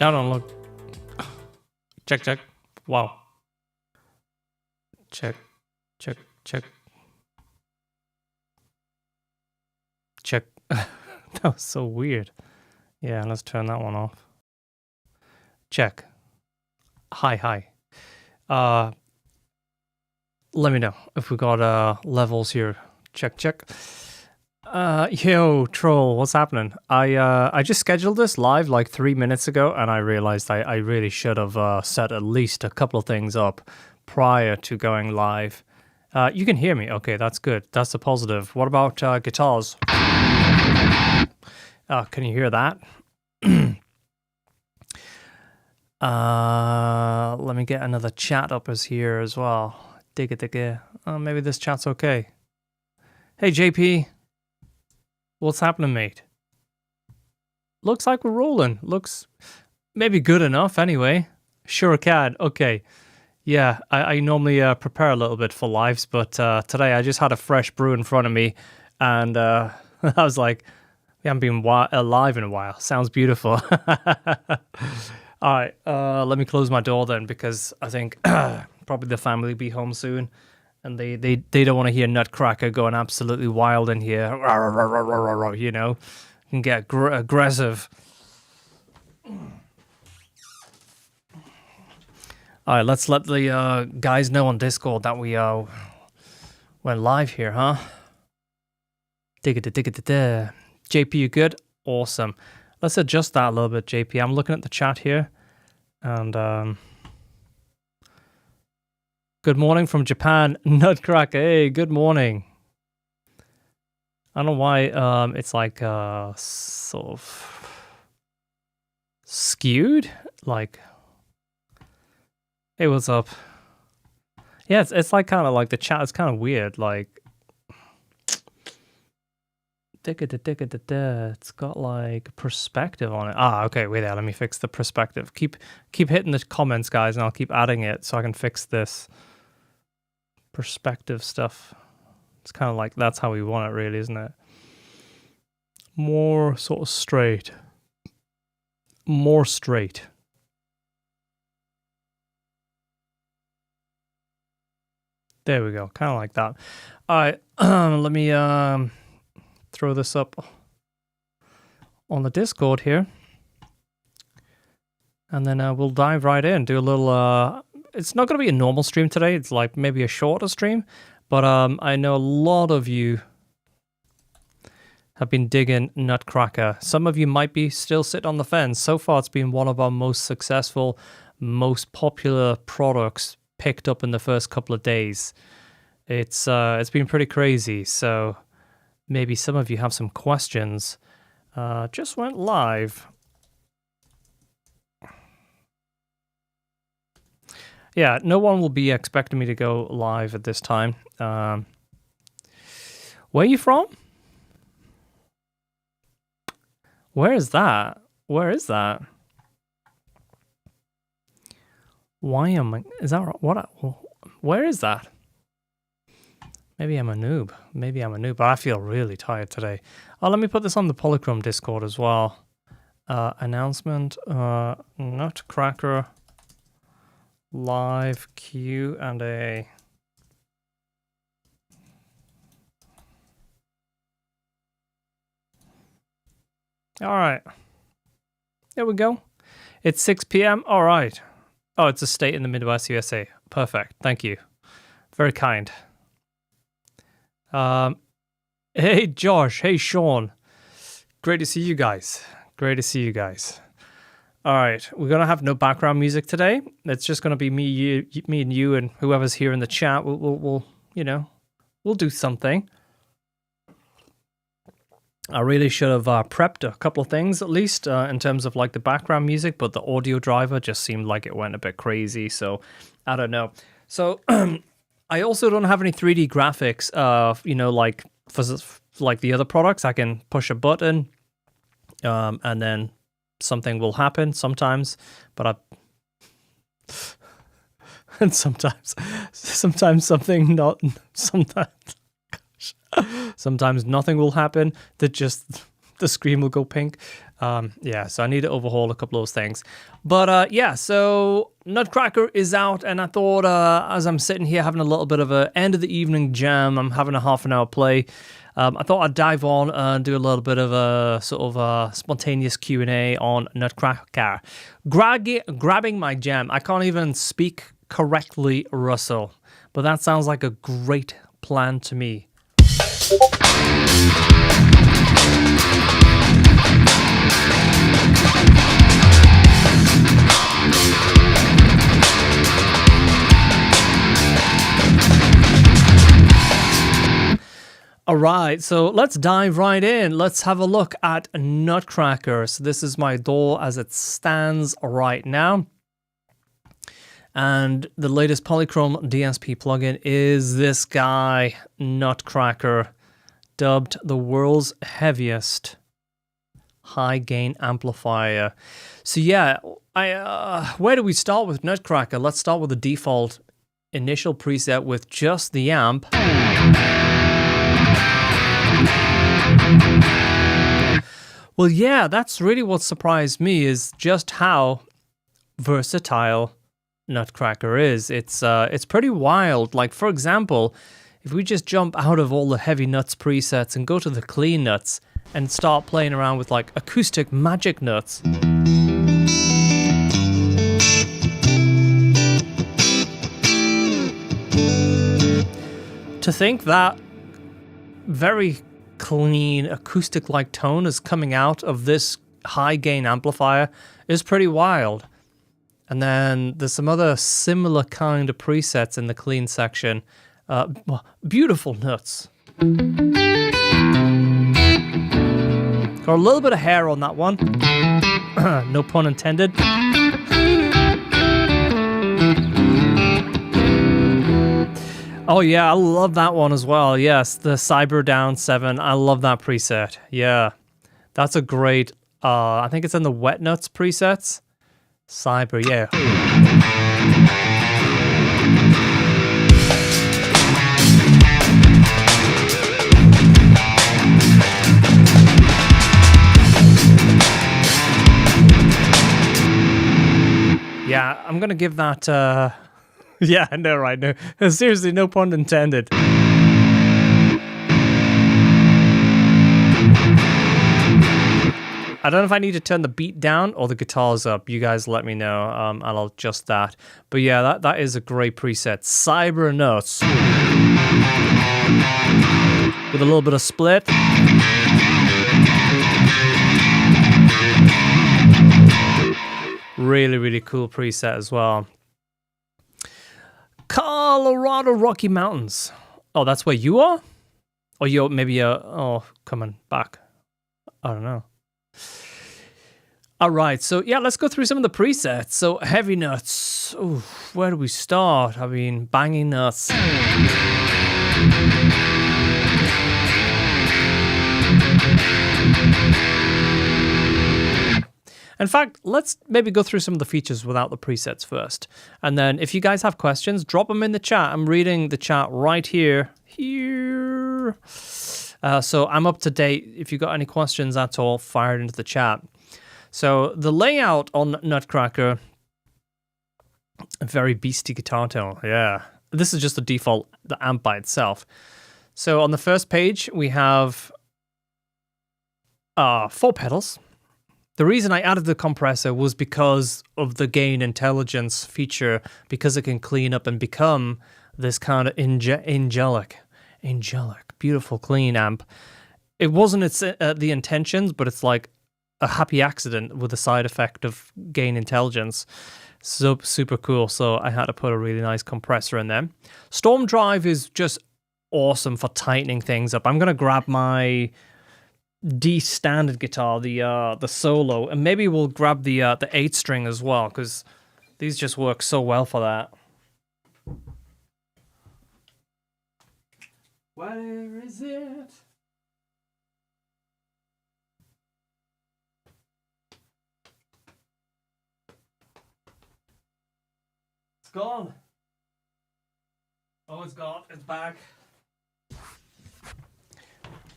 Down on look. Check, check. Wow. Check, check, check. Check. That was so weird. Yeah, let's turn that one off. Check. Hi. Let me know if we got levels here. Check. Yo, troll, what's happening? I just scheduled this live like 3 minutes ago, and I realized I really should have set at least a couple of things up prior to going live. You can hear me. Okay, that's good. That's a positive. What about guitars? Can you hear that? Let me get another chat up as here as well. Digga. Maybe this chat's okay. Hey, JP. What's happening, mate? Looks like we're rolling. Looks maybe good enough anyway. Sure can. Okay. Yeah, I normally prepare a little bit for lives, but today I just had a fresh brew in front of me, and I was like, we haven't been live in a while. Sounds beautiful. All right, let me close my door then, because I think probably the family will be home soon, and they don't want to hear Nutcracker going absolutely wild in here. You know, can get aggressive. All right, let's let the guys know on Discord that we went live here, huh? Digga. JP, you good? Awesome. Let's adjust that a little bit, JP. I'm looking at the chat here, and good morning from Japan, Nutcracker. Hey, good morning. I don't know why it's like sort of skewed, like. Hey, what's up? Yeah, it's like kind of like the chat is kind of weird, like. It's got like perspective on it. Okay, wait there. Let me fix the perspective. Keep hitting the comments, guys, and I'll keep adding it so I can fix this perspective stuff. It's kind of like that's how we want it, really, isn't it? More sort of straight. More straight. There we go. Kind of like that. All right. Let me throw this up on the Discord here, and then we'll dive right in. Do a little. It's not going to be a normal stream today. It's like maybe a shorter stream, but I know a lot of you have been digging Nutcracker. Some of you might be still sitting on the fence. So far, it's been one of our most successful, most popular products picked up in the first couple of days. It's been pretty crazy. So maybe some of you have some questions. Just went live. Yeah, no one will be expecting me to go live at this time. Where are you from? Where is that? Where is that? Why am I? Is that what? Where is that? Maybe I'm a noob. But I feel really tired today. Let me put this on the Polychrome Discord as well. Announcement. Nutcracker live Q&A. All right. There we go. It's 6 p.m. All right. Oh, it's a state in the Midwest, USA. Perfect. Thank you. Very kind. Hey, Josh. Hey, Sean. Great to see you guys. All right. We're going to have no background music today. It's just going to be me and you, and whoever's here in the chat. We'll do something. I really should have prepped a couple of things, at least, in terms of like the background music, but the audio driver just seemed like it went a bit crazy, so I don't know. So I also don't have any 3D graphics, like for like the other products. I can push a button, and then something will happen sometimes, but and sometimes something Sometimes nothing will happen. That just the screen will go pink. Yeah, so I need to overhaul a couple of those things. But yeah, so Nutcracker is out, and I thought as I'm sitting here having a little bit of a end of the evening jam, I'm having a half an hour play. I thought I'd dive on and do a little bit of a sort of a spontaneous Q&A on Nutcracker. Grabbing my gem. I can't even speak correctly, Russell, but that sounds like a great plan to me. All right, so let's dive right in. Let's have a look at Nutcracker. So this is my door as it stands right now. And the latest Polychrome DSP plugin is this guy, Nutcracker, dubbed the world's heaviest high gain amplifier. So yeah, where do we start with Nutcracker? Let's start with the default initial preset with just the amp. Well, yeah, that's really what surprised me, is just how versatile Nutcracker is. It's pretty wild. Like, for example, if we just jump out of all the heavy nuts presets and go to the clean nuts and start playing around with like acoustic magic nuts. To think that very clean acoustic-like tone is coming out of this high-gain amplifier is pretty wild. And then there's some other similar kind of presets in the clean section. Beautiful nuts. Got a little bit of hair on that one. No pun intended. Oh yeah, I love that one as well. Yes, the Cyber Down 7. I love that preset. Yeah, that's a great, I think it's in the Wet Nuts presets. Cyber, yeah. Yeah, I'm gonna give that, yeah, I know, right? No, seriously, no pun intended. I don't know if I need to turn the beat down or the guitars up. You guys let me know, and I'll adjust that. But yeah, that is a great preset. Cyber Nuts. With a little bit of split. Really, really cool preset as well. Colorado Rocky Mountains. Oh, that's where you are? Or you're maybe, oh, coming back. I don't know. All right, so yeah, let's go through some of the presets. So heavy nuts. Ooh, where do we start? I mean, banging nuts. In fact, let's maybe go through some of the features without the presets first. And then if you guys have questions, drop them in the chat. I'm reading the chat right here. So I'm up to date. If you got any questions at all, fire it into the chat. So the layout on Nutcracker, a very beastie guitar tone. Yeah. This is just the default, the amp by itself. So on the first page, we have 4 pedals. The reason I added the compressor was because of the gain intelligence feature, because it can clean up and become this kind of angelic, beautiful clean amp. It wasn't the intentions, but it's like a happy accident with the side effect of gain intelligence. So super cool. So I had to put a really nice compressor in there. Storm Drive is just awesome for tightening things up. I'm gonna grab my D standard guitar, the solo, and maybe we'll grab the 8-string as well, because these just work so well for that. Where is it? It's gone. Oh, it's gone. It's back.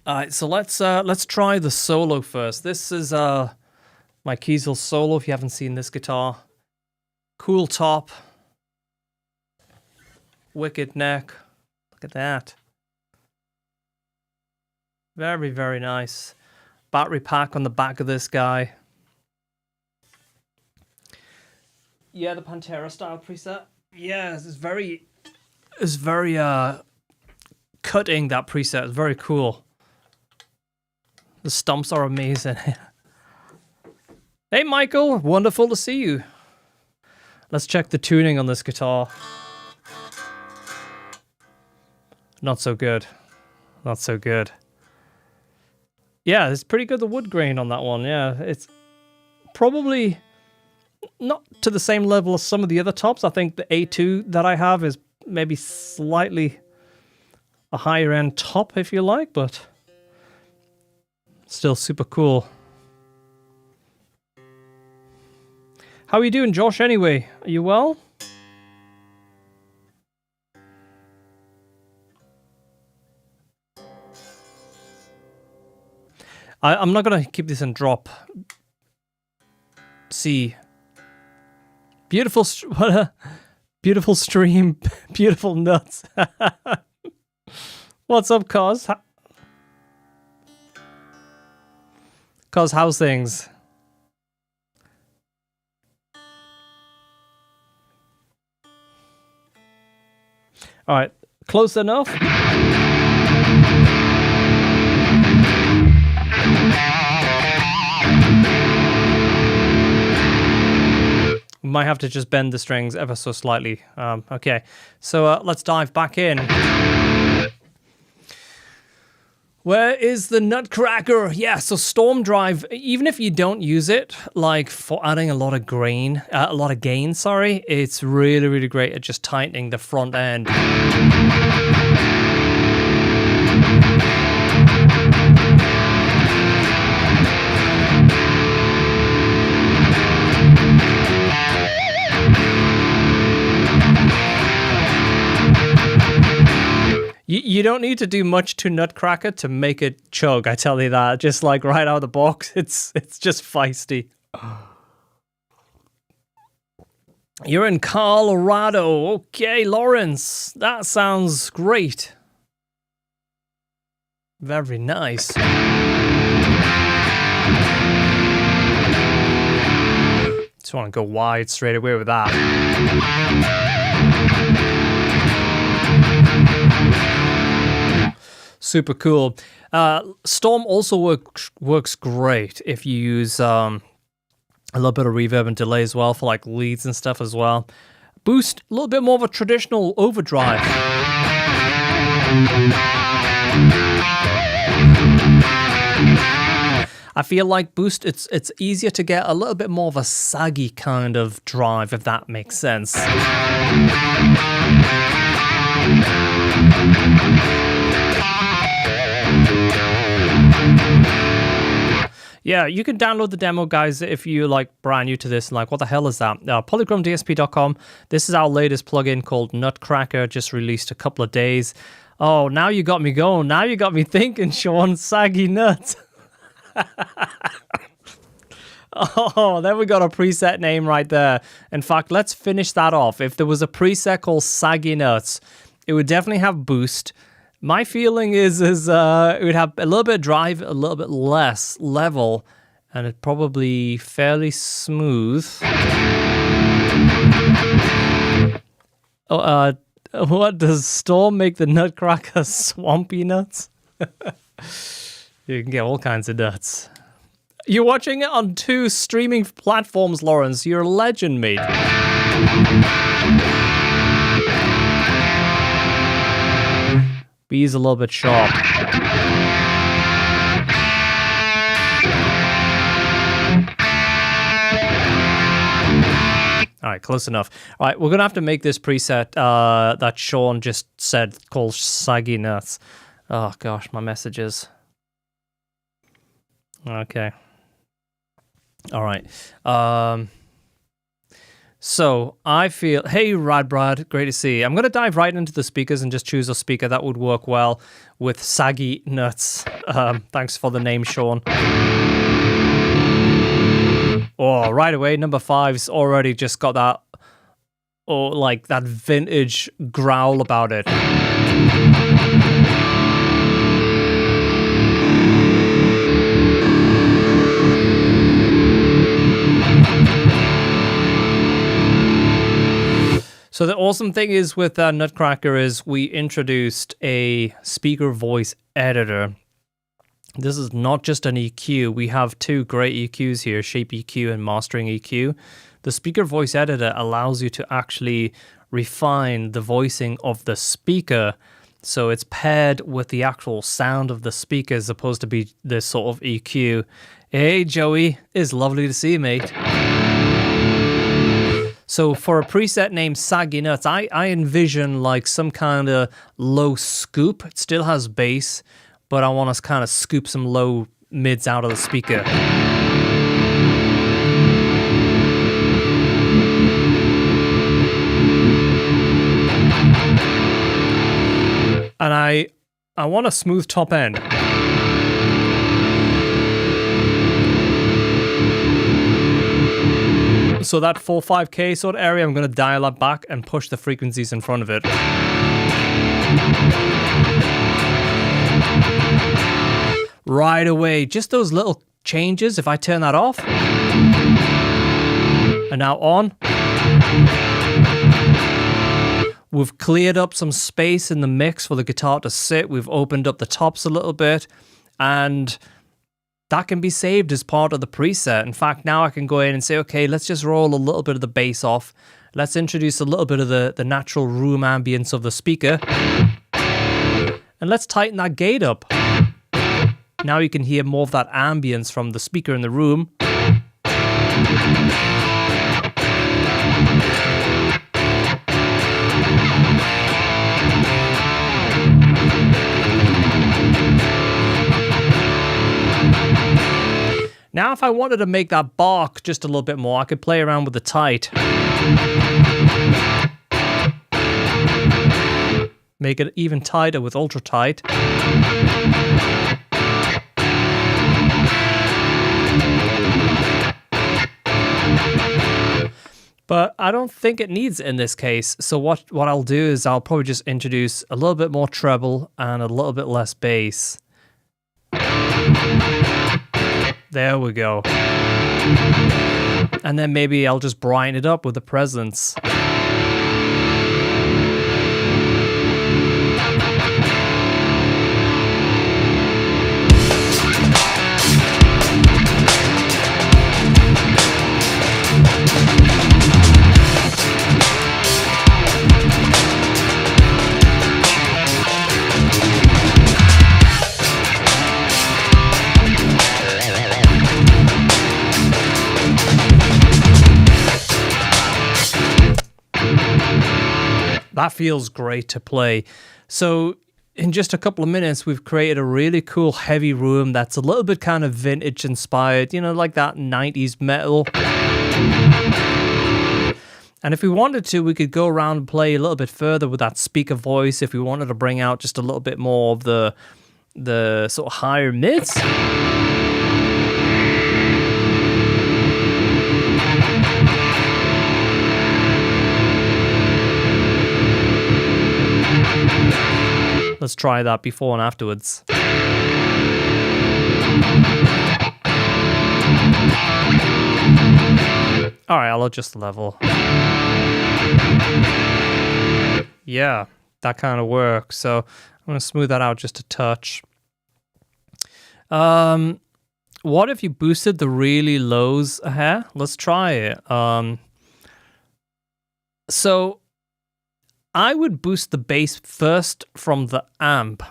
All right, so let's try the solo first. This is my Kiesel solo. If you haven't seen this guitar, cool top, wicked neck. Look at that. Very, very nice. Battery pack on the back of this guy. Yeah, the Pantera style preset. Yeah, it's very cutting, that preset. It's very cool. The stumps are amazing. Hey, Michael, wonderful to see you. Let's check the tuning on this guitar. Not so good. Not so good. Yeah, it's pretty good, the wood grain on that one. Yeah, it's probably not to the same level as some of the other tops. I think the A2 that I have is maybe slightly a higher end top, if you like, but still super cool. How are you doing, Josh, anyway? Are you well? I'm not going to keep this in drop. C. Beautiful, what a beautiful stream, beautiful nuts. What's up, Cos? Cos, how's things? All right, close enough. We might have to just bend the strings ever so slightly. Okay, so let's dive back in. Where is the Nutcracker? Yeah, so Storm Drive, even if you don't use it, like for adding a lot of gain, sorry, it's really, really great at just tightening the front end. You don't need to do much to Nutcracker to make it chug, I tell you that. Just like right out of the box, it's just feisty. You're in Colorado. Okay, Lawrence. That sounds great. Very nice. Just want to go wide straight away with that. Super cool. Storm also works great if you use a little bit of reverb and delay as well for like leads and stuff as well. Boost, a little bit more of a traditional overdrive. I feel like Boost, it's easier to get a little bit more of a saggy kind of drive, if that makes sense. Yeah, you can download the demo, guys, if you're like brand new to this and like, what the hell is that? Polychromdsp.com. This is our latest plugin called Nutcracker, just released a couple of days. Oh, now you got me going. Now you got me thinking, Sean, saggy nuts. Oh, there we got a preset name right there. In fact, let's finish that off. If there was a preset called Saggy Nuts, it would definitely have boost. My feeling is it would have a little bit of drive, a little bit less level, and it's probably fairly smooth. What does Storm make the Nutcracker swampy nuts? You can get all kinds of nuts. You're watching it on 2 streaming platforms, Lawrence. You're a legend, mate. B's a little bit sharp. All right, close enough. All right, we're going to have to make this preset that Sean just said called Saggy Nuts. Oh, gosh, my messages. Okay. All right. So I feel, hey Radbrad, great to see you. I'm going to dive right into the speakers and just choose a speaker that would work well with saggy nuts. Thanks for the name, Sean. Oh, right away, number 5's already just got that, like that vintage growl about it. So the awesome thing is with Nutcracker is we introduced a speaker voice editor. This is not just an EQ. We have 2 great EQs here, Shape EQ and Mastering EQ. The speaker voice editor allows you to actually refine the voicing of the speaker. So it's paired with the actual sound of the speaker as opposed to be this sort of EQ. Hey, Joey. It's lovely to see you, mate. So for a preset named Saggy Nuts, I envision like some kind of low scoop. It still has bass, but I want to kind of scoop some low mids out of the speaker. And I want a smooth top end. So that 4-5K sort of area, I'm going to dial that back and push the frequencies in front of it. Right away, just those little changes. If I turn that off, and now on, we've cleared up some space in the mix for the guitar to sit. We've opened up the tops a little bit, and that can be saved as part of the preset. In fact, now I can go in and say, okay, let's just roll a little bit of the bass off. Let's introduce a little bit of the natural room ambience of the speaker. And let's tighten that gate up. Now you can hear more of that ambience from the speaker in the room. Now, if I wanted to make that bark just a little bit more, I could play around with the tight. Make it even tighter with ultra tight. But I don't think it needs it in this case. So what I'll do is I'll probably just introduce a little bit more treble and a little bit less bass. There we go. And then maybe I'll just brighten it up with the presence. That feels great to play. So in just a couple of minutes, we've created a really cool heavy room that's a little bit kind of vintage inspired, you know, like that 90s metal. And if we wanted to, we could go around and play a little bit further with that speaker voice if we wanted to bring out just a little bit more of the sort of higher mids. Let's try that before and afterwards. All right, I'll adjust the level. Yeah, that kind of works. So I'm going to smooth that out just a touch. What if you boosted the really lows here? Let's try it. So I would boost the bass first from the amp,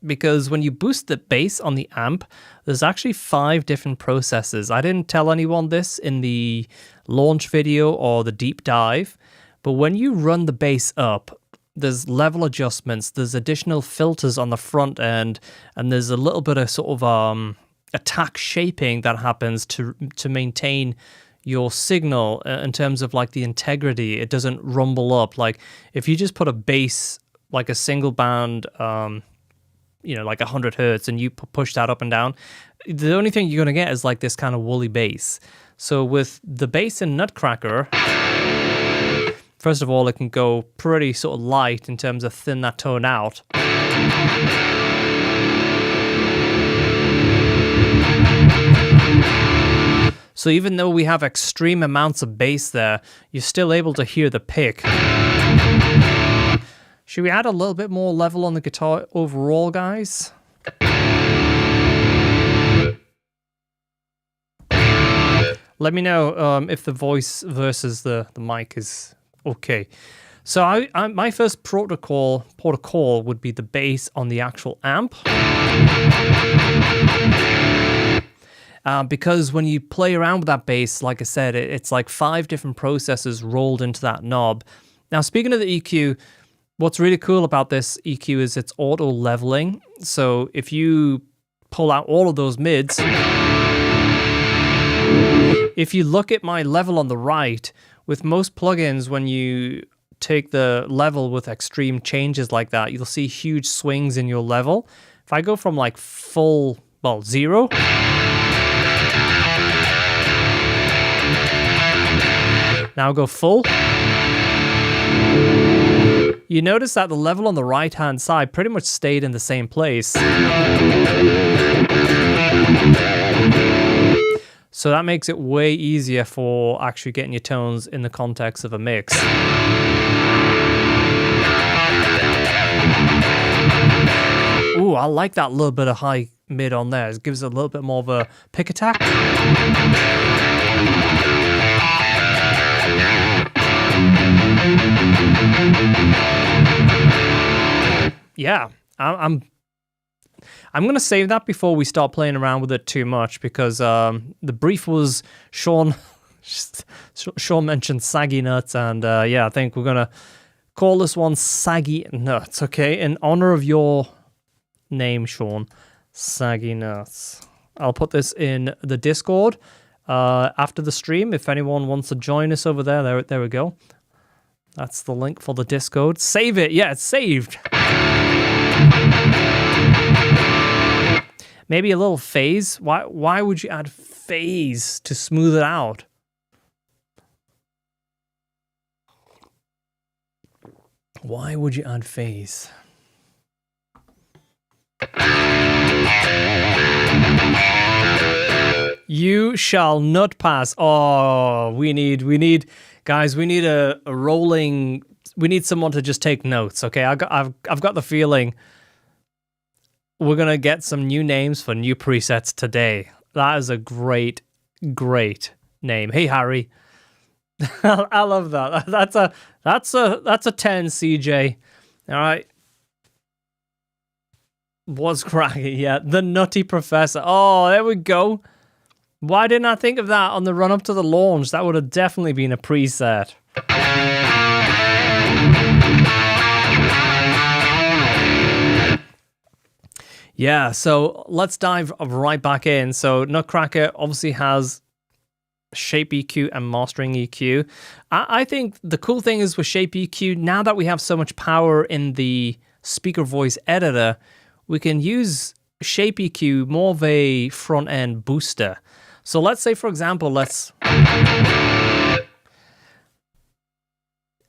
because when you boost the bass on the amp, there's actually 5 different processes. I didn't tell anyone this in the launch video or the deep dive, but when you run the bass up, there's level adjustments, there's additional filters on the front end, and there's a little bit of sort of attack shaping that happens to maintain your signal in terms of like the integrity. It doesn't rumble up. Like if you just put a bass, like a single band, like 100 hertz, and you push that up and down, the only thing you're going to get is like this kind of woolly bass. So with the bass in Nutcracker, first of all, it can go pretty sort of light in terms of thin that tone out. So even though we have extreme amounts of bass there, you're still able to hear the pick. Should we add a little bit more level on the guitar overall, guys? Let me know if the voice versus the mic is okay. So my first protocol would be the bass on the actual amp. Because when you play around with that bass, like I said, it's like 5 different processors rolled into that knob. Now, speaking of the EQ, what's really cool about this EQ is it's auto leveling. So if you pull out all of those mids, if you look at my level on the right, with most plugins, when you take the level with extreme changes like that, you'll see huge swings in your level. If I go from like full, 0, now go full. You notice that the level on the right-hand side pretty much stayed in the same place. So that makes it way easier for actually getting your tones in the context of a mix. Ooh, I like that little bit of high mid on there. It gives it a little bit more of a pick attack. Yeah, I'm gonna save that before we start playing around with it too much, because the brief was Sean mentioned saggy nuts, and yeah, I think we're gonna call this one Saggy Nuts, okay? In honor of your name, Sean, Saggy Nuts. I'll put this in the Discord after the stream. If anyone wants to join us over there, there we go. That's the link for the Discord. Save it. Yeah, it's saved. Maybe a little phase. Why would you add phase to smooth it out? Why would you add phase? You shall not pass. Oh, we need guys, we need a rolling, we need someone to just take notes, okay? I've got the feeling we're going to get some new names for new presets today. That is a great name. Hey, Harry. I love that. That's a 10, CJ. All right. What's cracking? Yeah, the Nutty Professor. Oh, there we go. Why didn't I think of that on the run up to the launch? That would have definitely been a preset. Yeah, so let's dive right back in. So Nutcracker obviously has shape EQ and mastering EQ. I think the cool thing is with shape EQ, now that we have so much power in the speaker voice editor, we can use shape EQ more of a front end booster. So let's say, for example,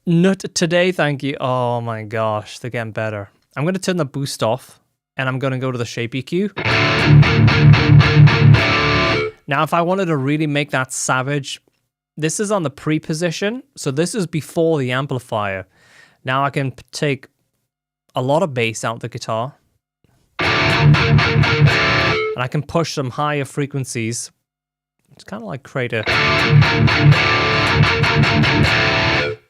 Nut today, thank you. Oh my gosh, they're getting better. I'm going to turn the boost off, and I'm going to go to the shape EQ. Now, if I wanted to really make that savage, this is on the pre-position, so this is before the amplifier. Now I can take a lot of bass out the guitar, and I can push some higher frequencies. It's kind of like create a...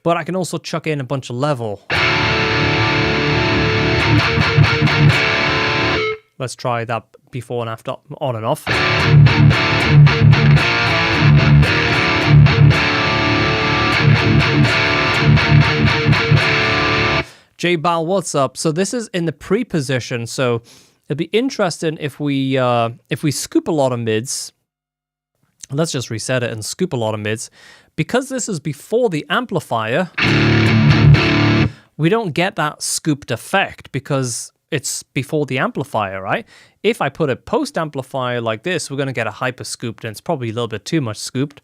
But I can also chuck in a bunch of level. Let's try that before and after, on and off. J Bal, what's up? So this is in the pre-position, so it'd be interesting if we scoop a lot of mids Let's just reset it and scoop a lot of mids. Because this is before the amplifier, we don't get that scooped effect because it's before the amplifier, right? If I put a post amplifier like this, we're going to get a hyper scooped, and it's probably a little bit too much scooped,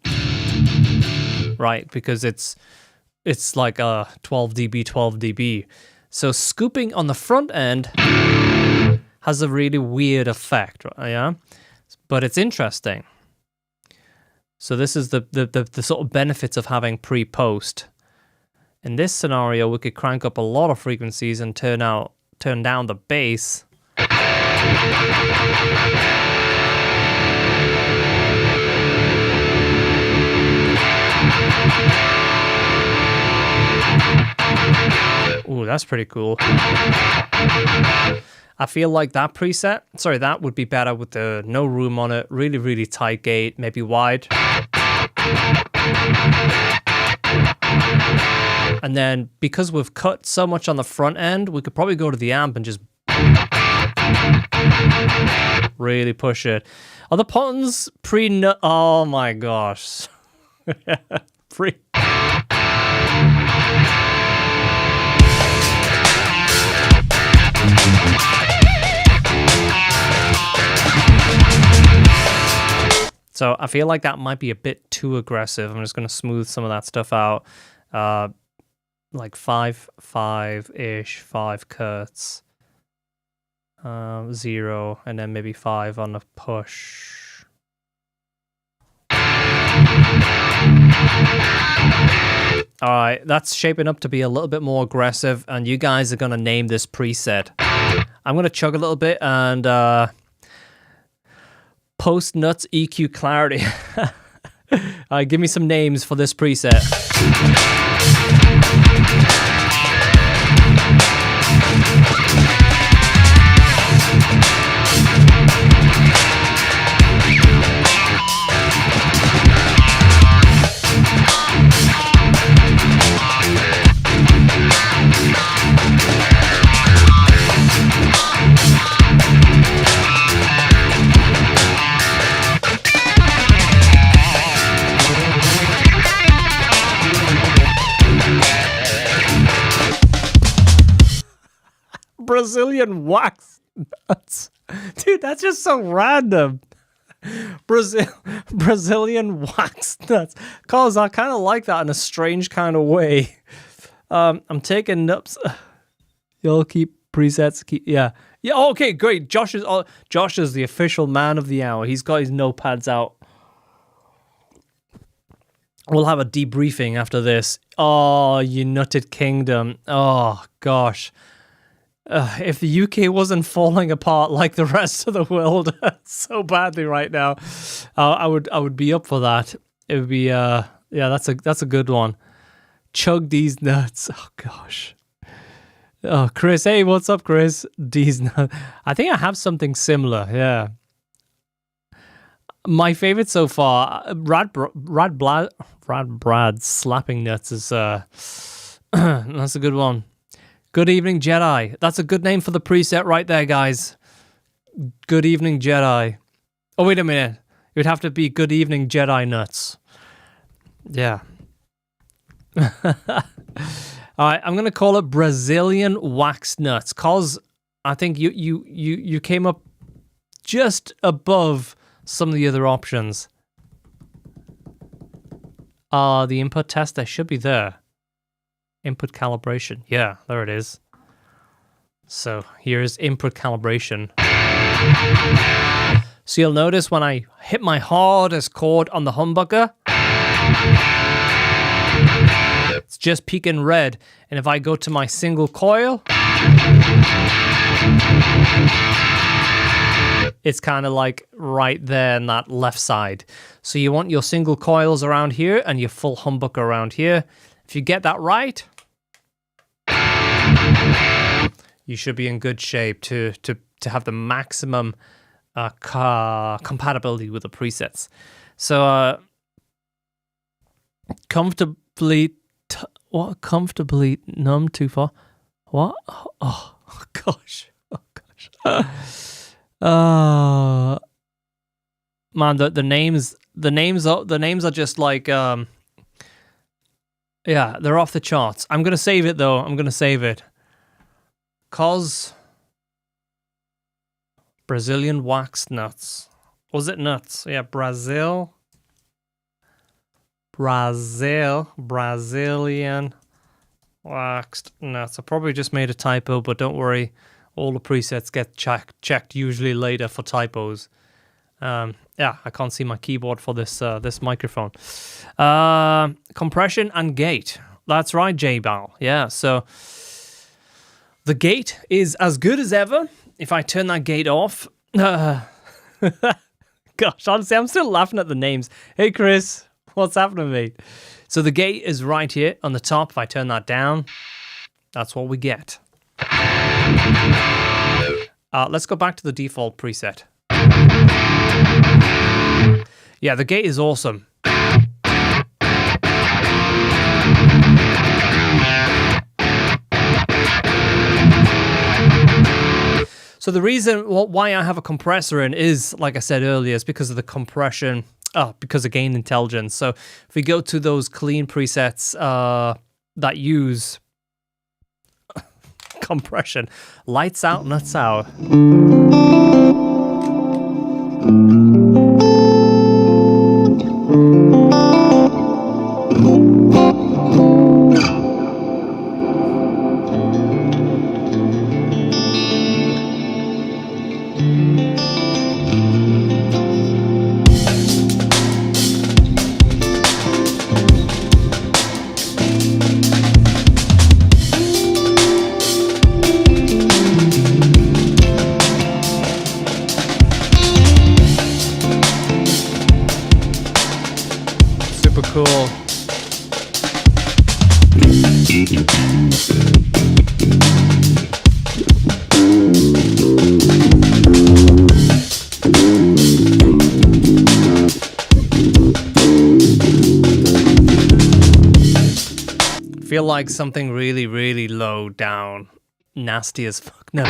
right? Because it's like a 12 dB, 12 dB. So scooping on the front end has a really weird effect, yeah? But it's interesting. So this is the sort of benefits of having pre-post. In this scenario, we could crank up a lot of frequencies and turn down the bass. Ooh, that's pretty cool. I feel like that preset, sorry, that would be better with the no room on it, really, really tight gate, maybe wide. And then because we've cut so much on the front end, we could probably go to the amp and just really push it. Are the buttons pre-nut? Oh my gosh. Pre. So I feel like that might be a bit too aggressive. I'm just going to smooth some of that stuff out. Like 5-ish, 5 cuts. 0, and then maybe 5 on the push. Alright, that's shaping up to be a little bit more aggressive, and you guys are going to name this preset. I'm going to chug a little bit and post nuts EQ clarity. Give me some names for this preset. Brazilian wax nuts. Dude, that's just so random. Brazilian wax nuts. Cause I kind of like that in a strange kind of way. I'm taking nuts. You'll keep presets. Yeah. Okay, great. Josh is the official man of the hour. He's got his notepads out. We'll have a debriefing after this. Oh, United Kingdom. Oh gosh. If the UK wasn't falling apart like the rest of the world so badly right now, I would be up for that. It would be yeah, that's a good one. Chug these nuts. Oh gosh. Oh, Chris, hey, what's up, Chris? These nuts. I think I have something similar. Yeah. My favorite so far, Rad Brad slapping nuts is that's a good one. Good Evening Jedi. That's a good name for the preset right there, guys. Good Evening Jedi. Oh, wait a minute. It would have to be Good Evening Jedi Nuts. Yeah. All right, I'm going to call it Brazilian Wax Nuts, because I think you came up just above some of the other options. The input tester should be there. Input calibration. Yeah, there it is. So here's input calibration. So you'll notice when I hit my hardest chord on the humbucker, it's just peaking red. And if I go to my single coil, it's kind of like right there in that left side. So you want your single coils around here and your full humbucker around here. If you get that right, you should be in good shape to have the maximum compatibility with the presets. So comfortably numb too far. What? Oh gosh. My man, the names are just like yeah, they're off the charts. I'm gonna save it though. I'm gonna save it. Cos Brazilian waxed nuts. Was it nuts? Yeah, Brazilian waxed nuts. I probably just made a typo, but don't worry. All the presets get checked usually later for typos. Yeah, I can't see my keyboard for this this microphone. Compression and gate. That's right, J-Bal. Yeah, so the gate is as good as ever. If I turn that gate off... Gosh, honestly, I'm still laughing at the names. Hey, Chris, what's happening, mate? So the gate is right here on the top. If I turn that down, that's what we get. Let's go back to the default preset. Yeah, the gate is awesome. So the reason why I have a compressor in is, like I said earlier, is because of the compression, because of gain intelligence. So if we go to those clean presets that use compression, lights out, nuts out. Cool. Feel like something really, really low down. Nasty as fuck. No.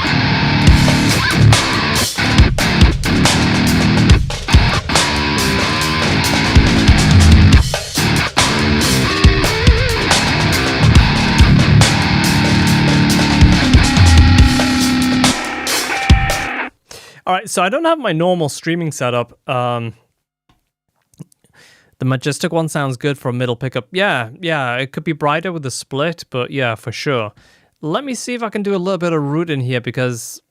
All right, so I don't have my normal streaming setup. The Majestic one sounds good for a middle pickup. Yeah, it could be brighter with the split, but yeah, for sure. Let me see if I can do a little bit of root in here, because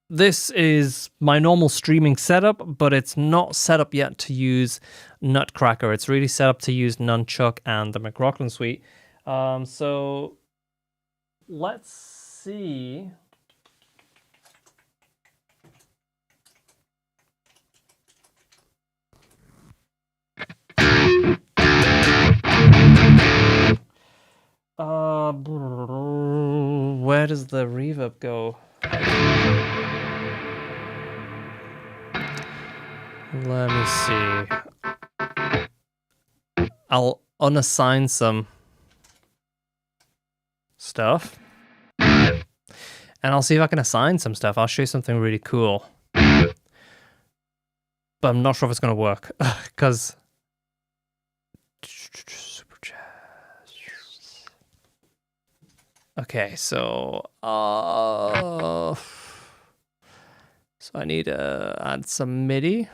this is my normal streaming setup, but it's not set up yet to use Nutcracker. It's really set up to use Nunchuck and the McRocklin suite. So let's see. Where does the reverb go? Let me see. I'll unassign some stuff. And I'll see if I can assign some stuff. I'll show you something really cool. But I'm not sure if it's going to work. Because... Okay, so I need to add some MIDI.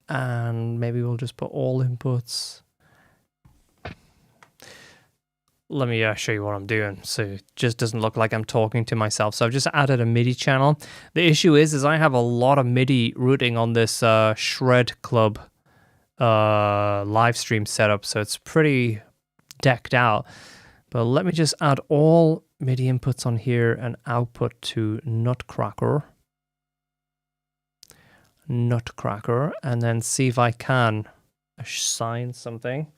And maybe we'll just put all inputs. Let me show you what I'm doing, so it just doesn't look like I'm talking to myself. So I've just added a MIDI channel. The issue is I have a lot of MIDI routing on this Shred Club live stream setup, so it's pretty decked out. But let me just add all MIDI inputs on here and output to Nutcracker, and then see if I can assign something.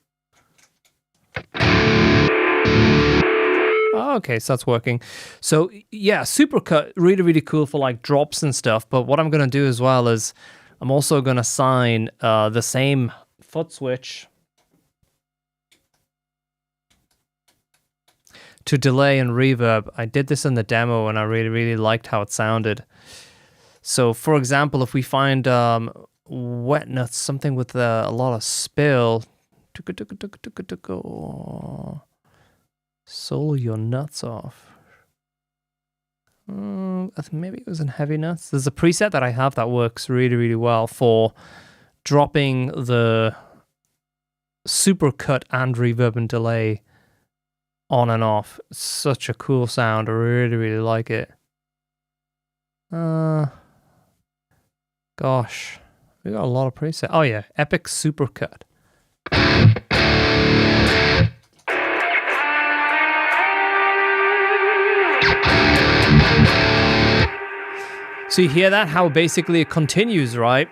Okay, so that's working. So yeah, Supercut, really, really cool for like drops and stuff. But what I'm going to do as well is I'm also going to assign the same foot switch to delay and reverb. I did this in the demo and I really, really liked how it sounded. So, for example, if we find wet nuts, something with a lot of spill, solo your nuts off. Maybe it was in heavy nuts. There's a preset that I have that works really, really well for dropping the supercut and reverb and delay on and off. Such a cool sound. I really, really like it. Gosh, we got a lot of presets. Oh yeah, Epic Supercut. So you hear that? How basically it continues, right?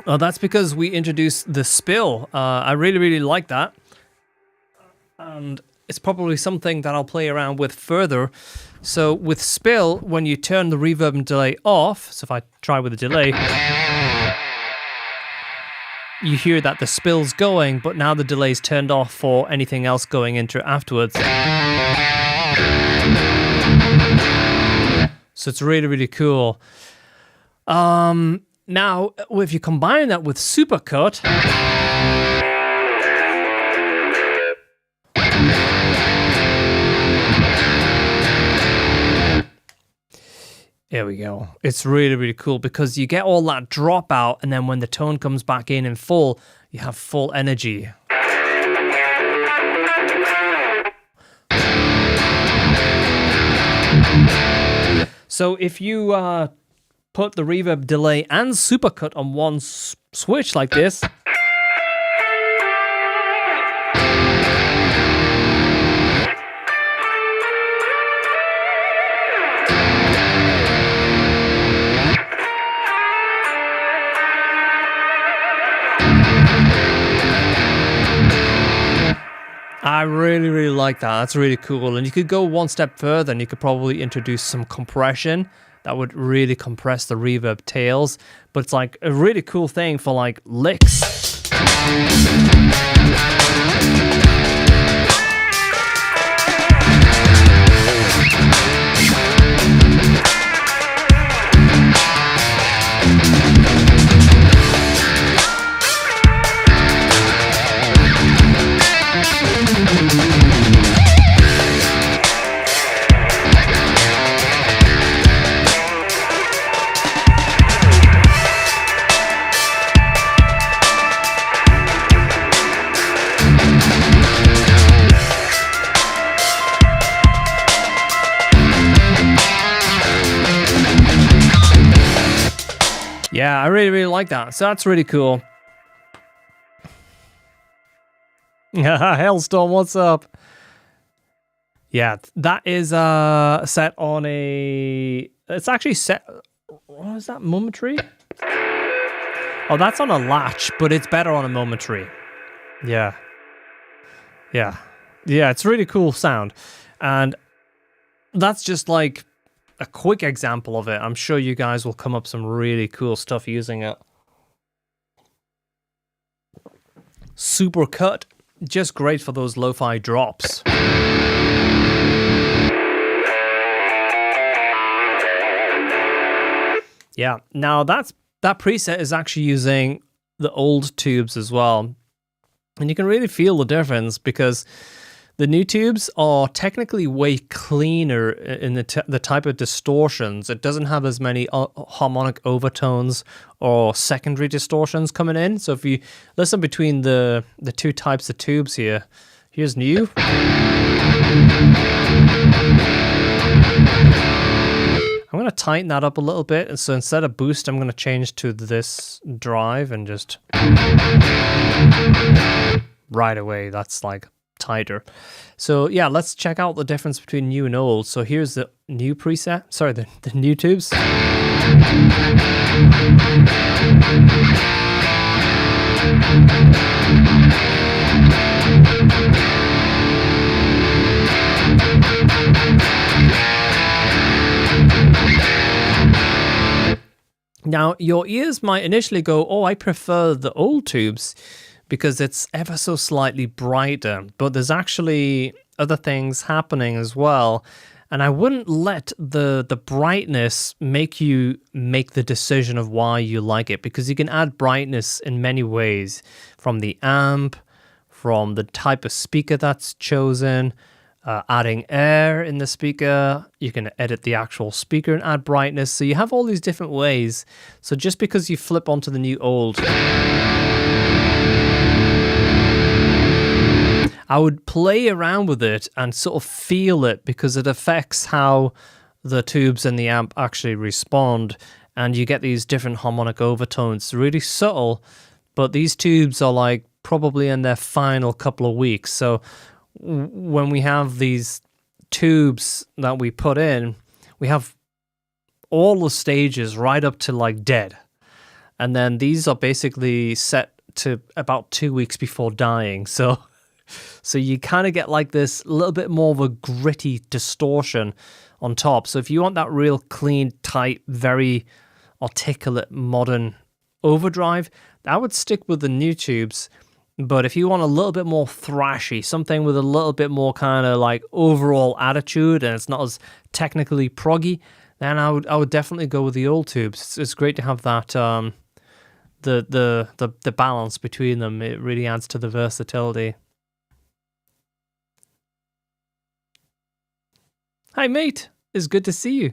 That's because we introduced the spill. I really, really like that. And it's probably something that I'll play around with further. So with spill, when you turn the reverb and delay off, so if I try with the delay, you hear that the spill's going, but now the delay's turned off for anything else going into afterwards. So it's really, really cool. Now, if you combine that with supercut, there we go. It's really, really cool because you get all that dropout, and then when the tone comes back in full, you have full energy. So if you put the reverb, delay, and supercut on one switch like this, I really, really like that. That's really cool. And you could go one step further and you could probably introduce some compression that would really compress the reverb tails. But it's like a really cool thing for like licks. Yeah, I really, really like that. So that's really cool. Hellstorm, what's up? Yeah, that is set on a... It's actually set... What is that? Momentary? Oh, that's on a latch, but it's better on a momentary. Yeah. Yeah. Yeah, it's really cool sound. And that's just like a quick example of it. I'm sure you guys will come up some really cool stuff using it. Supercut, just great for those lo-fi drops. Yeah, now that preset is actually using the old tubes as well. And you can really feel the difference because the new tubes are technically way cleaner in the type of distortions. It doesn't have as many harmonic overtones or secondary distortions coming in. So if you listen between the two types of tubes here, here's new. I'm going to tighten that up a little bit. And so instead of boost, I'm going to change to this drive and just right away. That's like tighter. So yeah, let's check out the difference between new and old. So here's the new preset. Sorry, the new tubes. Now, your ears might initially go, oh, I prefer the old tubes because it's ever so slightly brighter. But there's actually other things happening as well. And I wouldn't let the brightness make you make the decision of why you like it, because you can add brightness in many ways, from the amp, from the type of speaker that's chosen, adding air in the speaker. You can edit the actual speaker and add brightness. So you have all these different ways. So just because you flip onto the new old, I would play around with it and sort of feel it, because it affects how the tubes and the amp actually respond. And you get these different harmonic overtones, really subtle, but these tubes are like probably in their final couple of weeks. So when we have these tubes that we put in, we have all the stages right up to like dead. And then these are basically set to about 2 weeks before dying. So you kind of get like this little bit more of a gritty distortion on top. So if you want that real clean, tight, very articulate, modern overdrive, I would stick with the new tubes. But if you want a little bit more thrashy, something with a little bit more kind of like overall attitude, and it's not as technically proggy, then I would definitely go with the old tubes. It's great to have that the balance between them. It really adds to the versatility. Hi, mate. It's good to see you.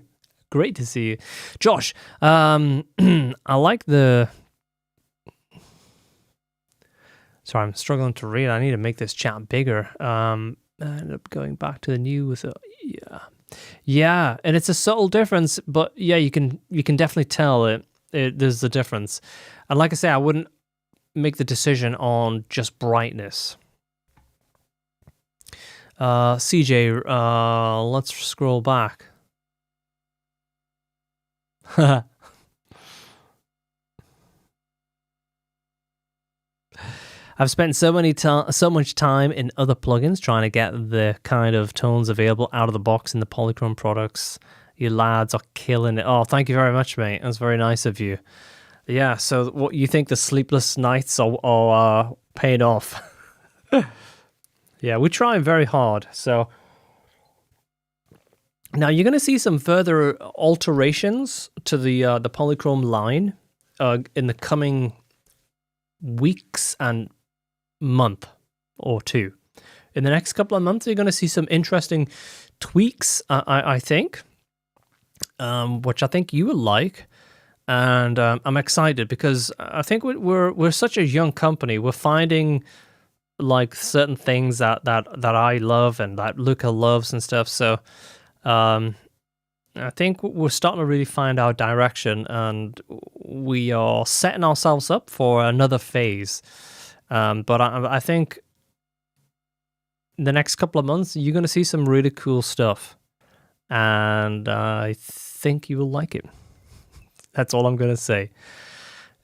Great to see you. Josh, I like the... Sorry, I'm struggling to read. I need to make this chat bigger. I ended up going back to the new with a... Yeah, and it's a subtle difference, but yeah, you can definitely tell there's a difference. And like I say, I wouldn't make the decision on just brightness. CJ, let's scroll back. I've spent so much time in other plugins trying to get the kind of tones available out of the box in the Polychrome products. You lads are killing it. Oh, thank you very much, mate. That's very nice of you. Yeah, so what you think the sleepless nights are paid off? Yeah, we're trying very hard. So now you're going to see some further alterations to the Polychrome line in the coming weeks and month or two. In the next couple of months, you're going to see some interesting tweaks, I think, which I think you will like. And I'm excited because I think we're such a young company. We're finding like certain things that I love and that Luca loves and stuff. So I think we're starting to really find our direction, and we are setting ourselves up for another phase. But I think the next couple of months, you're going to see some really cool stuff. And I think you will like it. That's all I'm going to say.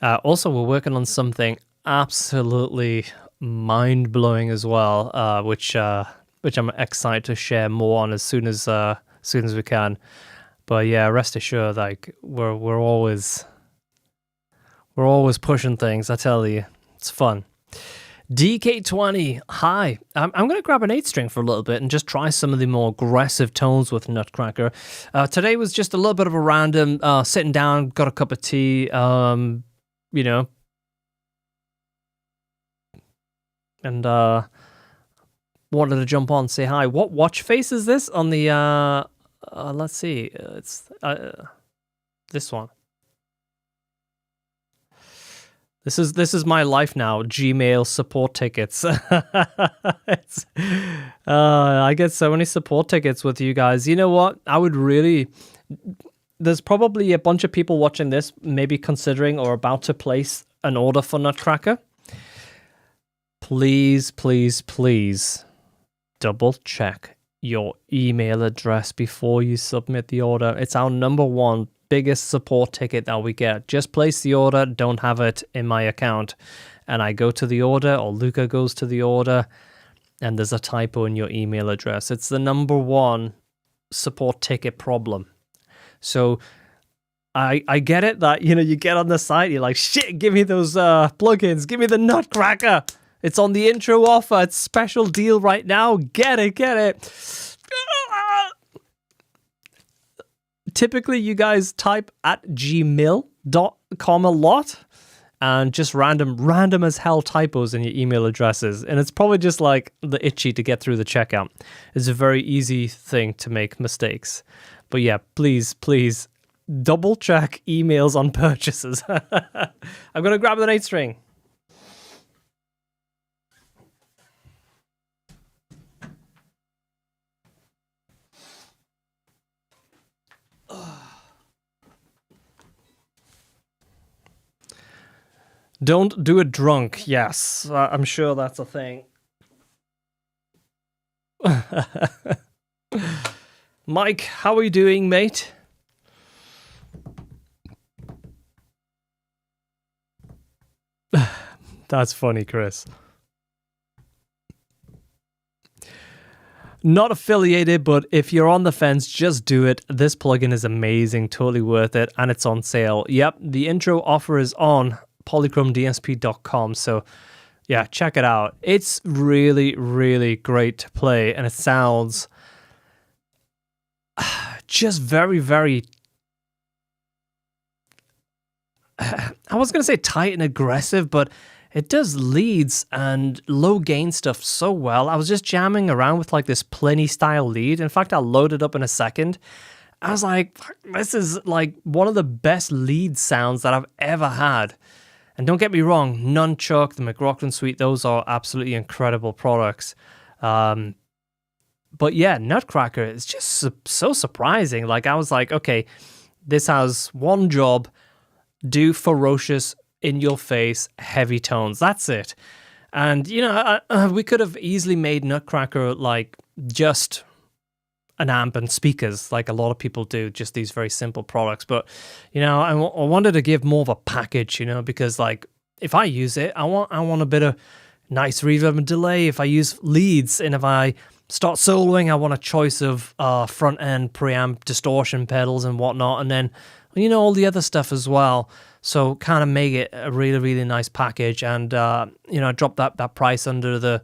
Also, we're working on something absolutely mind-blowing as well, which I'm excited to share more on as soon as we can. But yeah, rest assured, like we're always pushing things. I tell you, it's fun. DK20, hi. I'm going to grab an 8-string for a little bit and just try some of the more aggressive tones with Nutcracker. Today was just a little bit of a random sitting down, got a cup of tea, and wanted to jump on, say hi. What watch face is this on the, let's see, it's this one. This is my life now. Gmail support tickets. I get so many support tickets with you guys. You know what? There's probably a bunch of people watching this, maybe considering or about to place an order for Nutcracker. Please, please, please double check your email address before you submit the order. It's our number one biggest support ticket that we get. Just place the order, don't have it in my account, and I go to the order, or Luca goes to the order, and there's a typo in your email address. It's the number one support ticket problem. So I get it that you get on the site, you're like, shit, give me those plugins, give me the Nutcracker. It's on the intro offer. It's special deal right now. Get it, get it. Typically, you guys type at gmail.com a lot and just random as hell typos in your email addresses. And it's probably just like the itchy to get through the checkout. It's a very easy thing to make mistakes. But yeah, please double check emails on purchases. I'm going to grab an 8-string. Don't do it drunk. Yes, I'm sure that's a thing. Mike, how are you doing, mate? That's funny, Chris. Not affiliated, but if you're on the fence, just do it. This plugin is amazing, totally worth it, and it's on sale. Yep, the intro offer is on polychromdsp.com, so yeah, check it out. It's really, really great to play, and it sounds just very, very... I was going to say tight and aggressive, but it does leads and low gain stuff so well. I was just jamming around with like this Pliny style lead. In fact, I'll load it up in a second. I was like, this is like one of the best lead sounds that I've ever had. And don't get me wrong, Nunchuck, the McRocklin suite, those are absolutely incredible products. But yeah, Nutcracker is just so surprising. Like I was like, okay, this has one job, do ferocious, in your face, heavy tones. That's it. And, you know, we could have easily made Nutcracker like just an amp and speakers, like a lot of people do, just these very simple products. But, you know, I wanted to give more of a package, you know, because like if I use it, I want a bit of nice reverb and delay. If I use leads and if I start soloing, I want a choice of front end preamp distortion pedals and whatnot. And then, you know, all the other stuff as well. So kind of make it a really, really nice package, and you know, drop that price under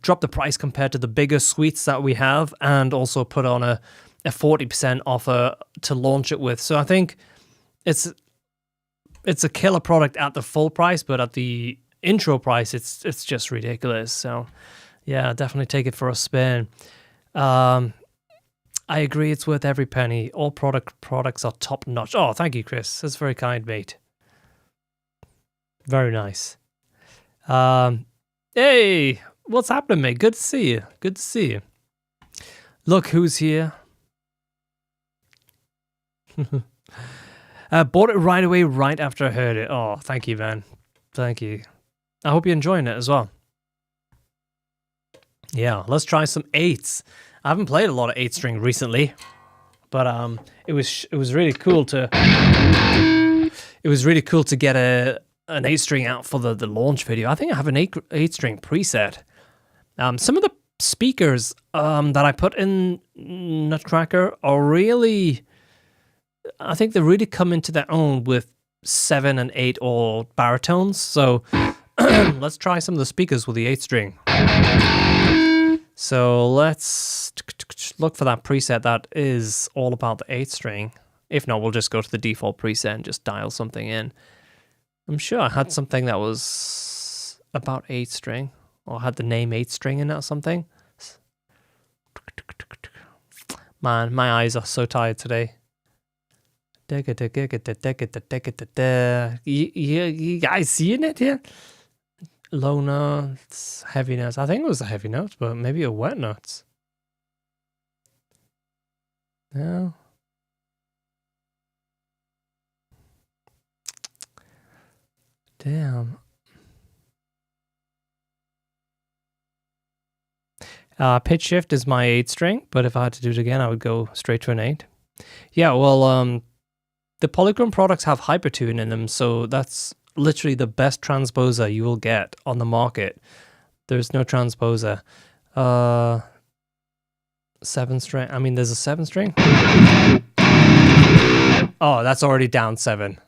drop the price compared to the bigger suites that we have, and also put on a 40% offer to launch it with. So I think it's a killer product at the full price, but at the intro price, it's just ridiculous. So yeah, definitely take it for a spin. I agree, it's worth every penny. All products are top notch. Oh, thank you, Chris. That's very kind, mate. Very nice. Hey, what's happening, mate? Good to see you. Good to see you. Look who's here. Bought it right away, right after I heard it. Oh, thank you, man. Thank you. I hope you're enjoying it as well. Yeah, let's try some 8s. I haven't played a lot of 8-string recently, but it was really cool to get an 8-string out for the launch video. I think I have an 8-string preset. Some of the speakers that I put in Nutcracker are really, I think they really come into their own with 7 and 8 or baritones. So let's try some of the speakers with the 8-string. So let's look for that preset that is all about the 8-string. If not, we'll just go to the default preset and just dial something in. I'm sure I had something that was about 8-string, or had the name 8-string in it or something. Man, my eyes are so tired today. You guys seeing it here? Low notes, heavy notes. I think it was a heavy note, but maybe a wet notes. No. Damn. Pitch shift is my 8-string, but if I had to do it again, I would go straight to an 8. Yeah, well, the Polychrome products have Hypertune in them, so that's literally the best transposer you will get on the market. There's no transposer. 7-string. I mean, there's a 7-string. Oh, that's already down 7.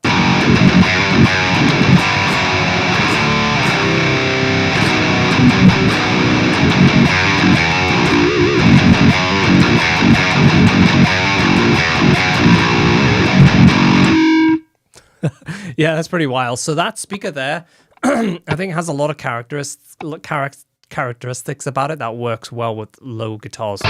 Yeah, that's pretty wild. So that speaker there, I think has a lot of characteristics about it that works well with low guitars.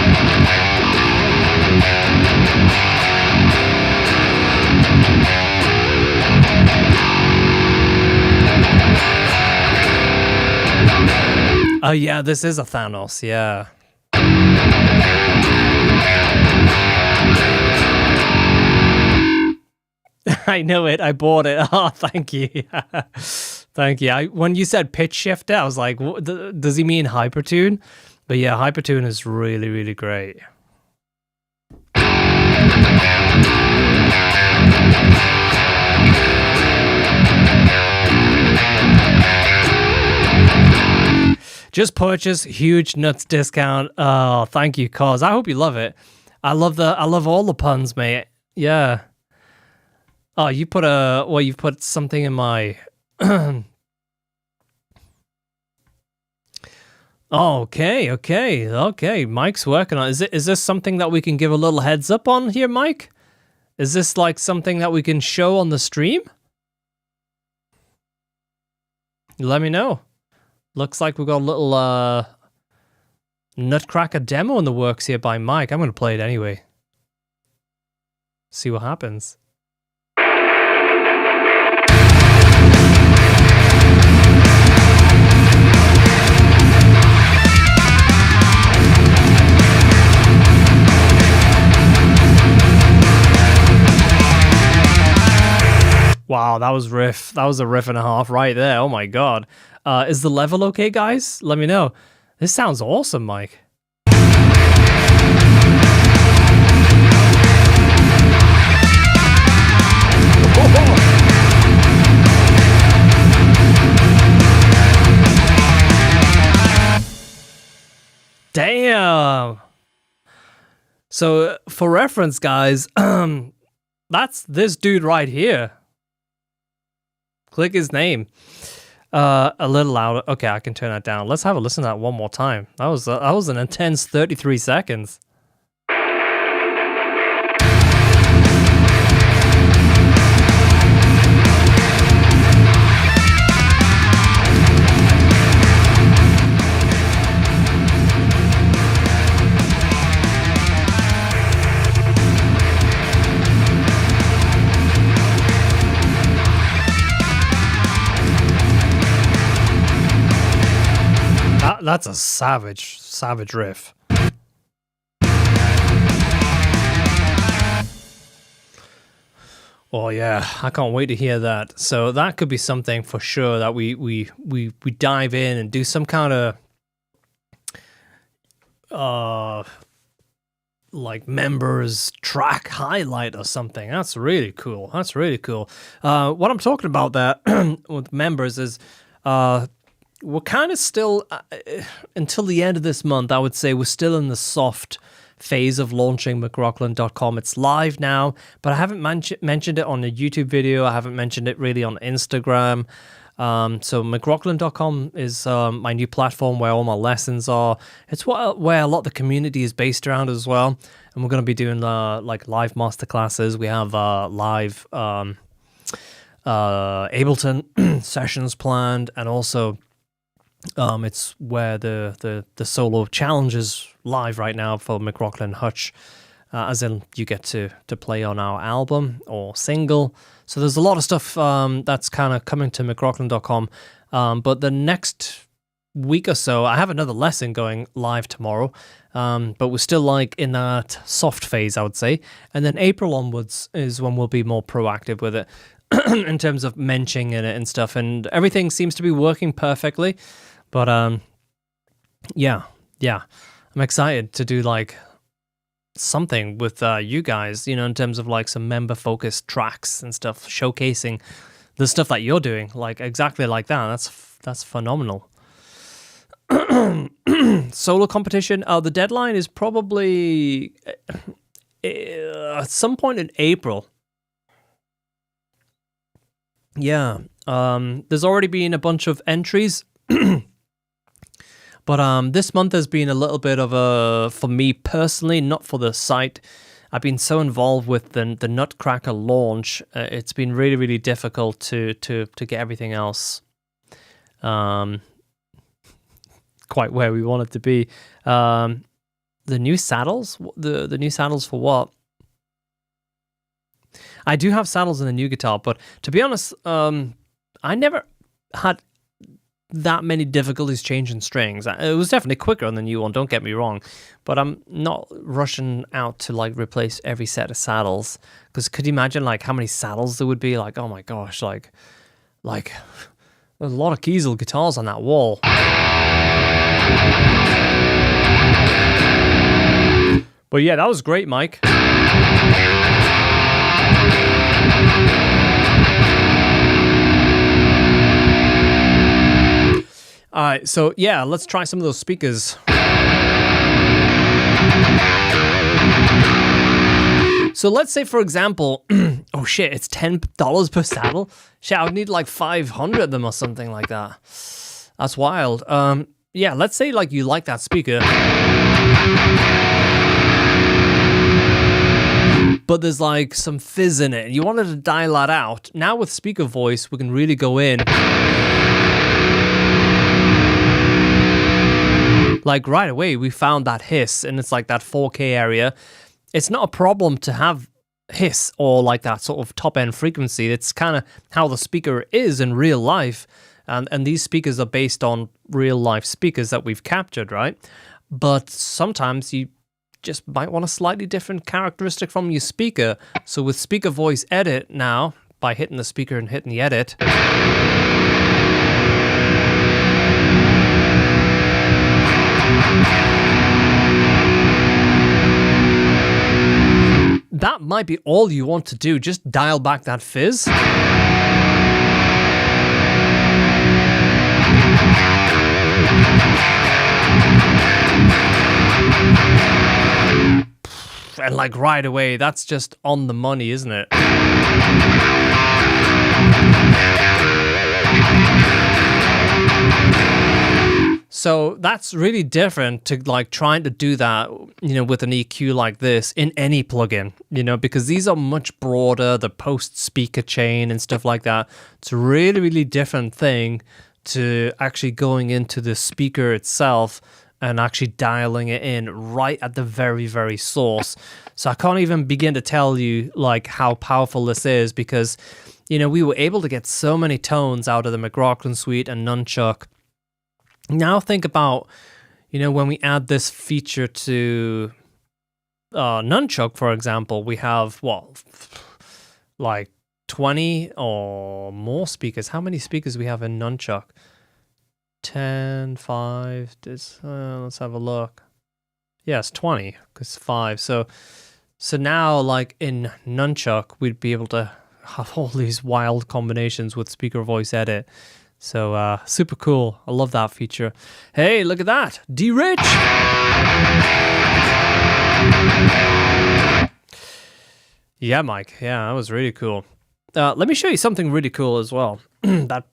Oh yeah, this is a Thanos, yeah. I know it. I bought it. Oh, thank you. Thank you. When you said pitch shifter, I was like, does he mean hypertune? But yeah, hypertune is really, really great. Just purchase huge nuts discount. Oh, thank you, cause I hope you love it. I love all the puns, mate. Yeah. Oh, you put you put something in my. Okay. Mike's working on. Is this something that we can give a little heads up on here, Mike? Is this like something that we can show on the stream? Let me know. Looks like we've got a little Nutcracker demo in the works here by Mike. I'm gonna play it anyway. See what happens. Wow, that was riff. That was a riff and a half right there. Oh my god. Is the level okay, guys? Let me know. This sounds awesome, Mike. Damn. So, for reference, guys, that's this dude right here. Click his name. A little louder. Okay, I can turn that down. Let's have a listen to that one more time. That was an intense 33 seconds. That's a savage riff. Oh yeah, I can't wait to hear that. So that could be something for sure that we dive in and do some kind of like members track highlight or something. That's really cool. What I'm talking about there with members is we're kind of still, until the end of this month, I would say we're still in the soft phase of launching McRocklin.com. It's live now, but I haven't mentioned it on a YouTube video. I haven't mentioned it really on Instagram. So McRocklin.com is my new platform where all my lessons are. It's where a lot of the community is based around as well. And we're going to be doing like live masterclasses. We have live Ableton sessions planned, and also it's where the solo challenge is live right now for McRocklin Hutch, as in you get to play on our album or single. So there's a lot of stuff that's kind of coming to McRocklin.com. But the next week or so, I have another lesson going live tomorrow. But we're still like in that soft phase, I would say. And then April onwards is when we'll be more proactive with it in terms of mentioning it and stuff. And everything seems to be working perfectly. But yeah, I'm excited to do like something with you guys, you know, in terms of like some member-focused tracks and stuff, showcasing the stuff that you're doing, like exactly like that. That's phenomenal. Solo competition. The deadline is probably at some point in April. Yeah. There's already been a bunch of entries. But this month has been a little bit of for me personally, not for the site. I've been so involved with the Nutcracker launch. It's been really, really difficult to get everything else quite where we want it to be. The new saddles? The new saddles for what? I do have saddles in the new guitar, but to be honest, I never had that many difficulties changing strings. It was definitely quicker on the new one, don't get me wrong, but I'm not rushing out to like replace every set of saddles, because could you imagine like how many saddles there would be? Like, oh my gosh, like there's a lot of Kiesel guitars on that wall. But yeah, that was great, Mike. All right, so yeah, let's try some of those speakers. So let's say, for example, oh shit, it's $10 per saddle? Shit, I would need like 500 of them or something like that. That's wild. Yeah, let's say like you like that speaker, but there's like some fizz in it. You wanted to dial that out. Now with speaker voice, we can really go in. Like right away, we found that hiss, and it's like that 4K area. It's not a problem to have hiss or like that sort of top end frequency. It's kind of how the speaker is in real life. And these speakers are based on real life speakers that we've captured, right? But sometimes you just might want a slightly different characteristic from your speaker. So with speaker voice edit now, by hitting the speaker and hitting the edit, that might be all you want to do. Just dial back that fizz. And like right away, that's just on the money, isn't it? So that's really different to like trying to do that, you know, with an EQ like this in any plugin, you know, because these are much broader, the post speaker chain and stuff like that. It's a really, really different thing to actually going into the speaker itself and actually dialing it in right at the very, very source. So I can't even begin to tell you like how powerful this is, because, you know, we were able to get so many tones out of the McRocklin suite and Nunchuck. Now think about, you know, when we add this feature to Nunchuck, for example, we have, what, like 20 or more speakers. How many speakers we have in Nunchuck? 10, 5, let's have a look. Yes, 20, because 5. So now, like in Nunchuck, we'd be able to have all these wild combinations with speaker voice edit. So super cool. I love that feature. Hey, look at that. D-Rich. Yeah, Mike. Yeah, that was really cool. Let me show you something really cool as well. That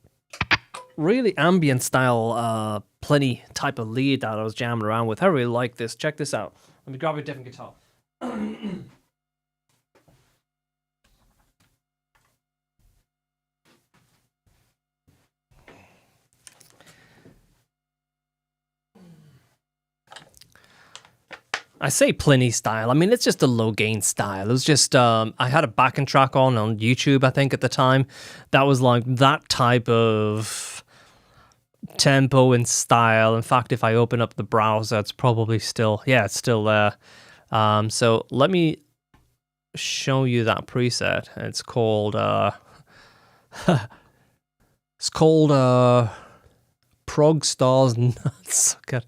really ambient style plenty type of lead that I was jamming around with. I really like this. Check this out. Let me grab a different guitar. I say Pliny style. I mean, it's just a low gain style. It was just, I had a backing track on YouTube, I think, at the time. That was like that type of tempo and style. In fact, if I open up the browser, it's probably still, yeah, it's still there. So let me show you that preset. It's called, Prog Stars Nuts. God.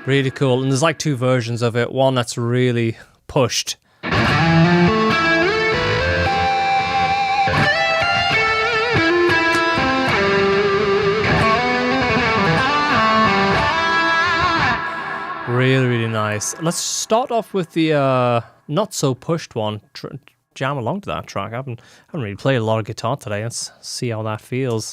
Really cool. And there's like 2 versions of it. One that's really pushed. Really, really nice. Let's start off with the not so pushed one. Jam along to that track. I haven't really played a lot of guitar today. Let's see how that feels.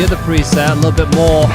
the other preset a little bit more.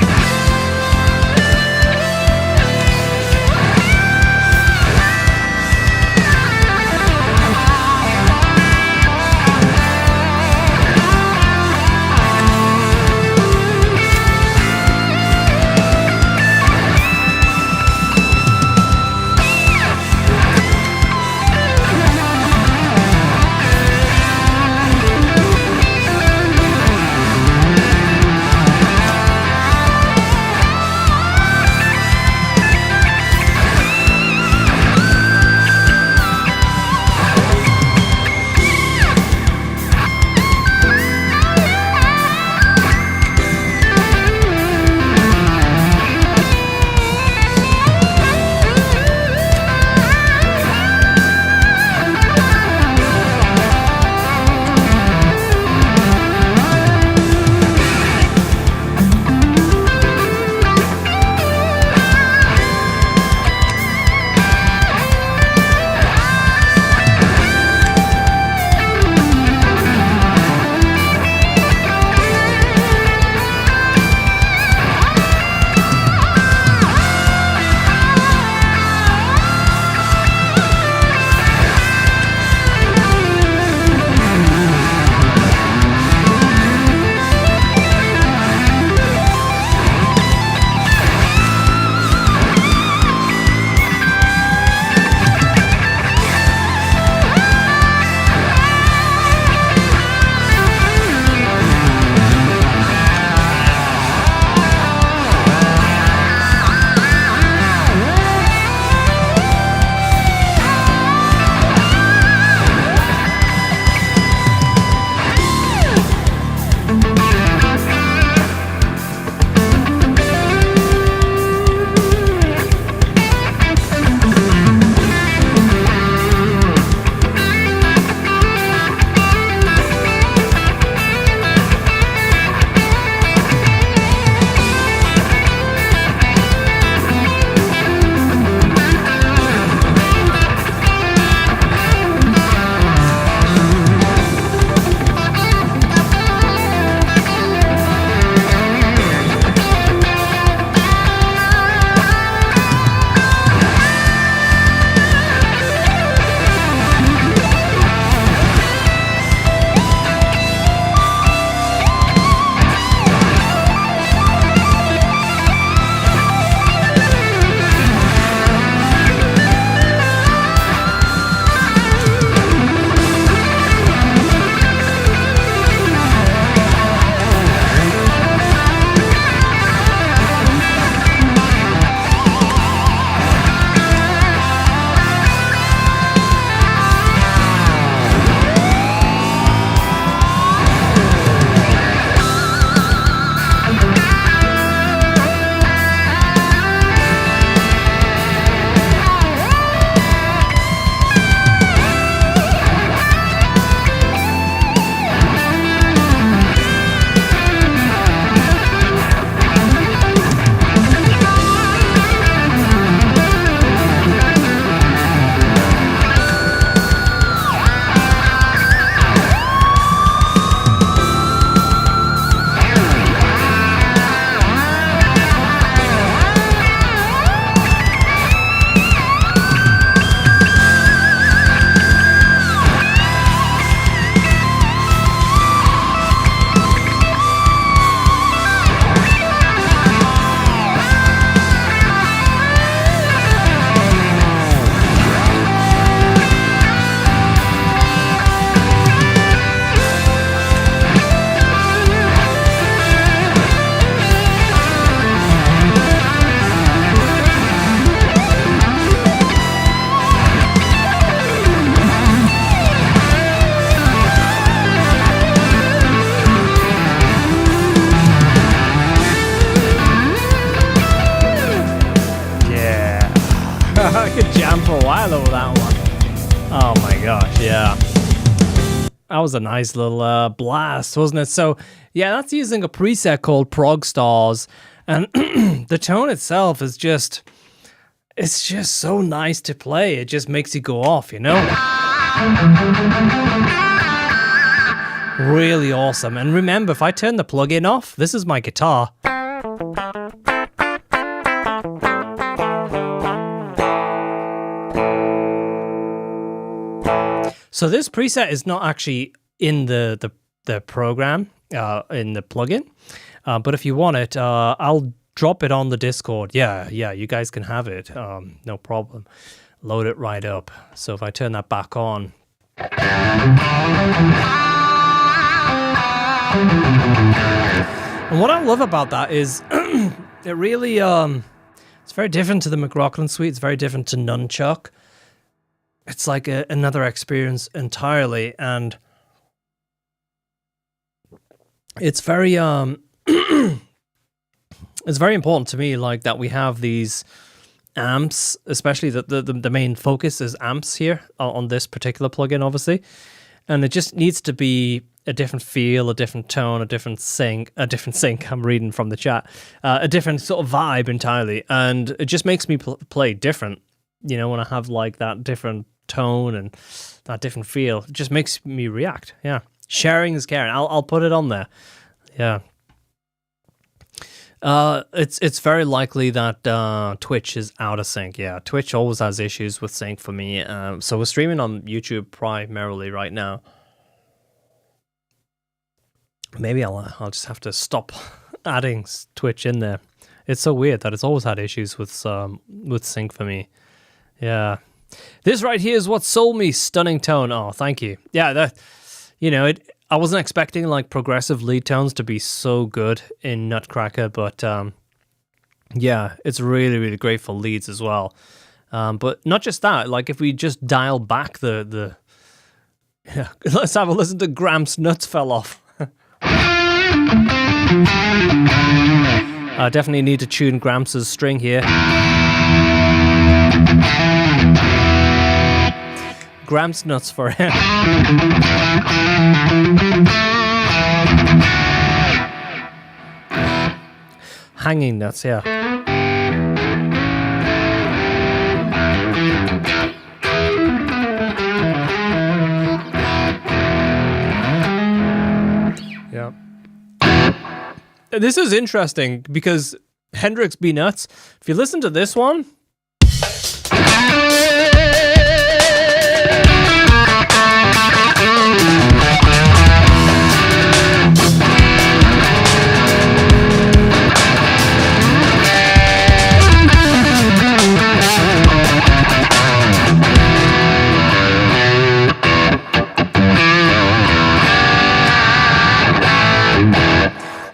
could jam for a while over that one. Oh my gosh, yeah. That was a nice little blast, wasn't it? So, yeah, that's using a preset called Prog Stars. And the tone itself is just... it's just so nice to play. It just makes you go off, you know? Really awesome. And remember, if I turn the plugin off, this is my guitar. So this preset is not actually in the program, in the plugin. But if you want it, I'll drop it on the Discord. Yeah, you guys can have it. No problem. Load it right up. So if I turn that back on. And what I love about that is it really, it's very different to the McRocklin suite. It's very different to Nunchuck. It's like another experience entirely. And it's very, it's very important to me, like, that we have these amps, especially the main focus is amps here on this particular plugin, obviously. And it just needs to be a different feel, a different tone, a different sync, I'm reading from the chat, a different sort of vibe entirely. And it just makes me play different, you know, when I have like that different tone and that different feel. It just makes me react. Yeah. Sharing is caring. I'll put it on there. Yeah. It's very likely that Twitch is out of sync. Yeah, Twitch always has issues with sync for me. So we're streaming on YouTube primarily right now. Maybe I'll just have to stop adding Twitch in there. It's so weird that it's always had issues with sync for me. Yeah, this right here is what sold me. Stunning tone. Oh, thank you. Yeah, that, you know, I wasn't expecting like progressive lead tones to be so good in Nutcracker, but yeah, it's really, really great for leads as well. But not just that, like if we just dial back the yeah, let's have a listen to Gramps' Nuts Fell Off. I definitely need to tune Gramps' string here. Gramps nuts for him. Hanging nuts, yeah. Yeah. This is interesting because Hendrix B Nuts, if you listen to this one,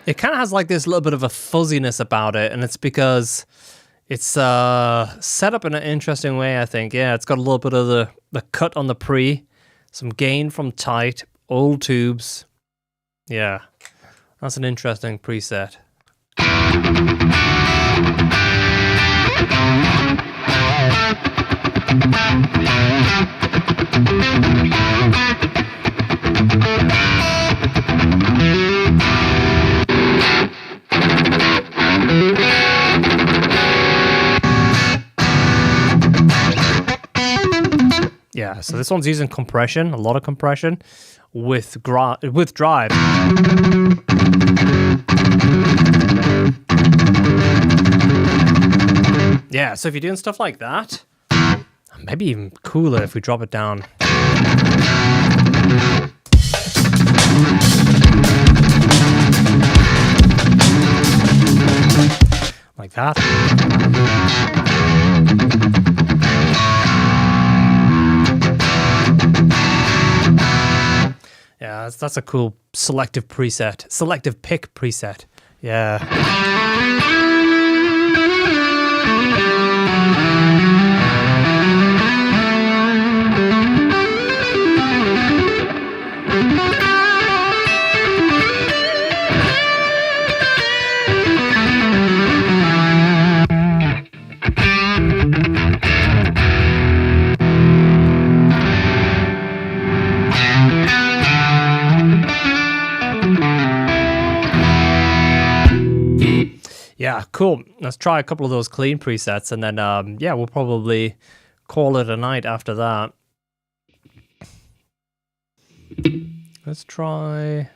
it kind of has like this little bit of a fuzziness about it, and it's because it's set up in an interesting way, I think. Yeah, it's got a little bit of the cut on the pre, some gain from tight, old tubes. Yeah, that's an interesting preset. Yeah, so this one's using compression, a lot of compression, with drive. Yeah, so if you're doing stuff like that, maybe even cooler if we drop it down. Like that. Yeah, that's a cool selective preset. Selective pick preset. Yeah. Yeah, cool. Let's try a couple of those clean presets, and then yeah, we'll probably call it a night after that. Let's try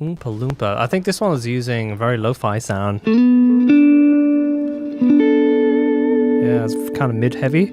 Oompa Loompa. I think this one is using a very lo-fi sound. Yeah, it's kind of mid-heavy.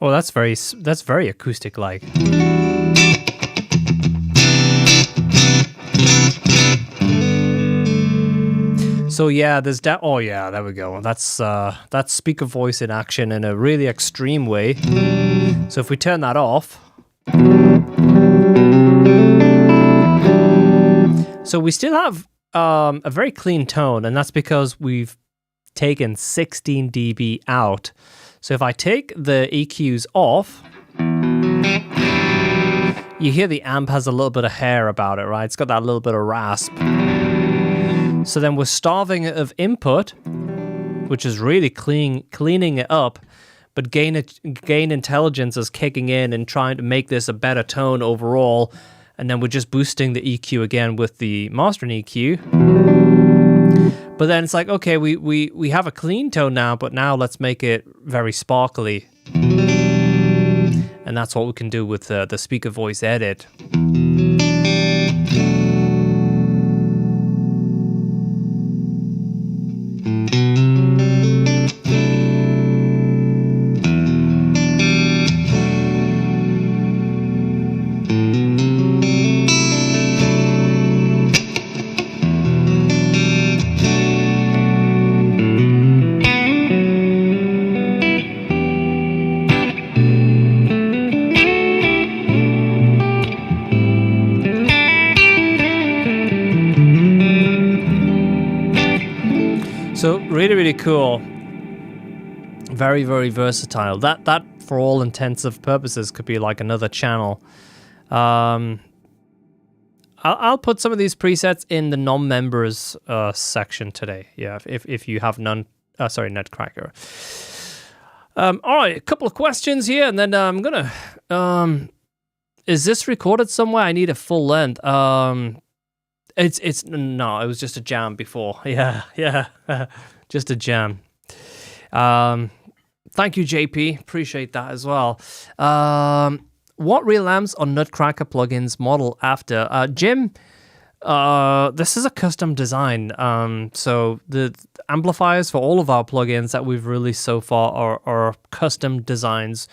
Oh, that's very acoustic like. So yeah, there's that. Oh yeah, there we go. That's speaker voice in action in a really extreme way. So if we turn that off, so we still have a very clean tone, and that's because we've taken 16 dB out. So if I take the EQs off, you hear the amp has a little bit of hair about it, right? It's got that little bit of rasp. So then we're starving it of input, which is really cleaning it up, but gain intelligence is kicking in and trying to make this a better tone overall. And then we're just boosting the EQ again with the mastering EQ. But then it's like, okay, we have a clean tone now, but now let's make it very sparkly. And that's what we can do with the speaker voice edit. So really, really cool. Very, very versatile. That for all intensive purposes could be like another channel. I'll put some of these presets in the non-members section today. Yeah, if you have none. Sorry, Nutcracker. All right, a couple of questions here, and then I'm gonna. Is this recorded somewhere? I need a full length. It's no, it was just a jam before. Yeah, just a jam. Thank you, JP. Appreciate that as well. What real amps or Nutcracker plugins model after? Jim, this is a custom design. So the amplifiers for all of our plugins that we've released so far are custom designs.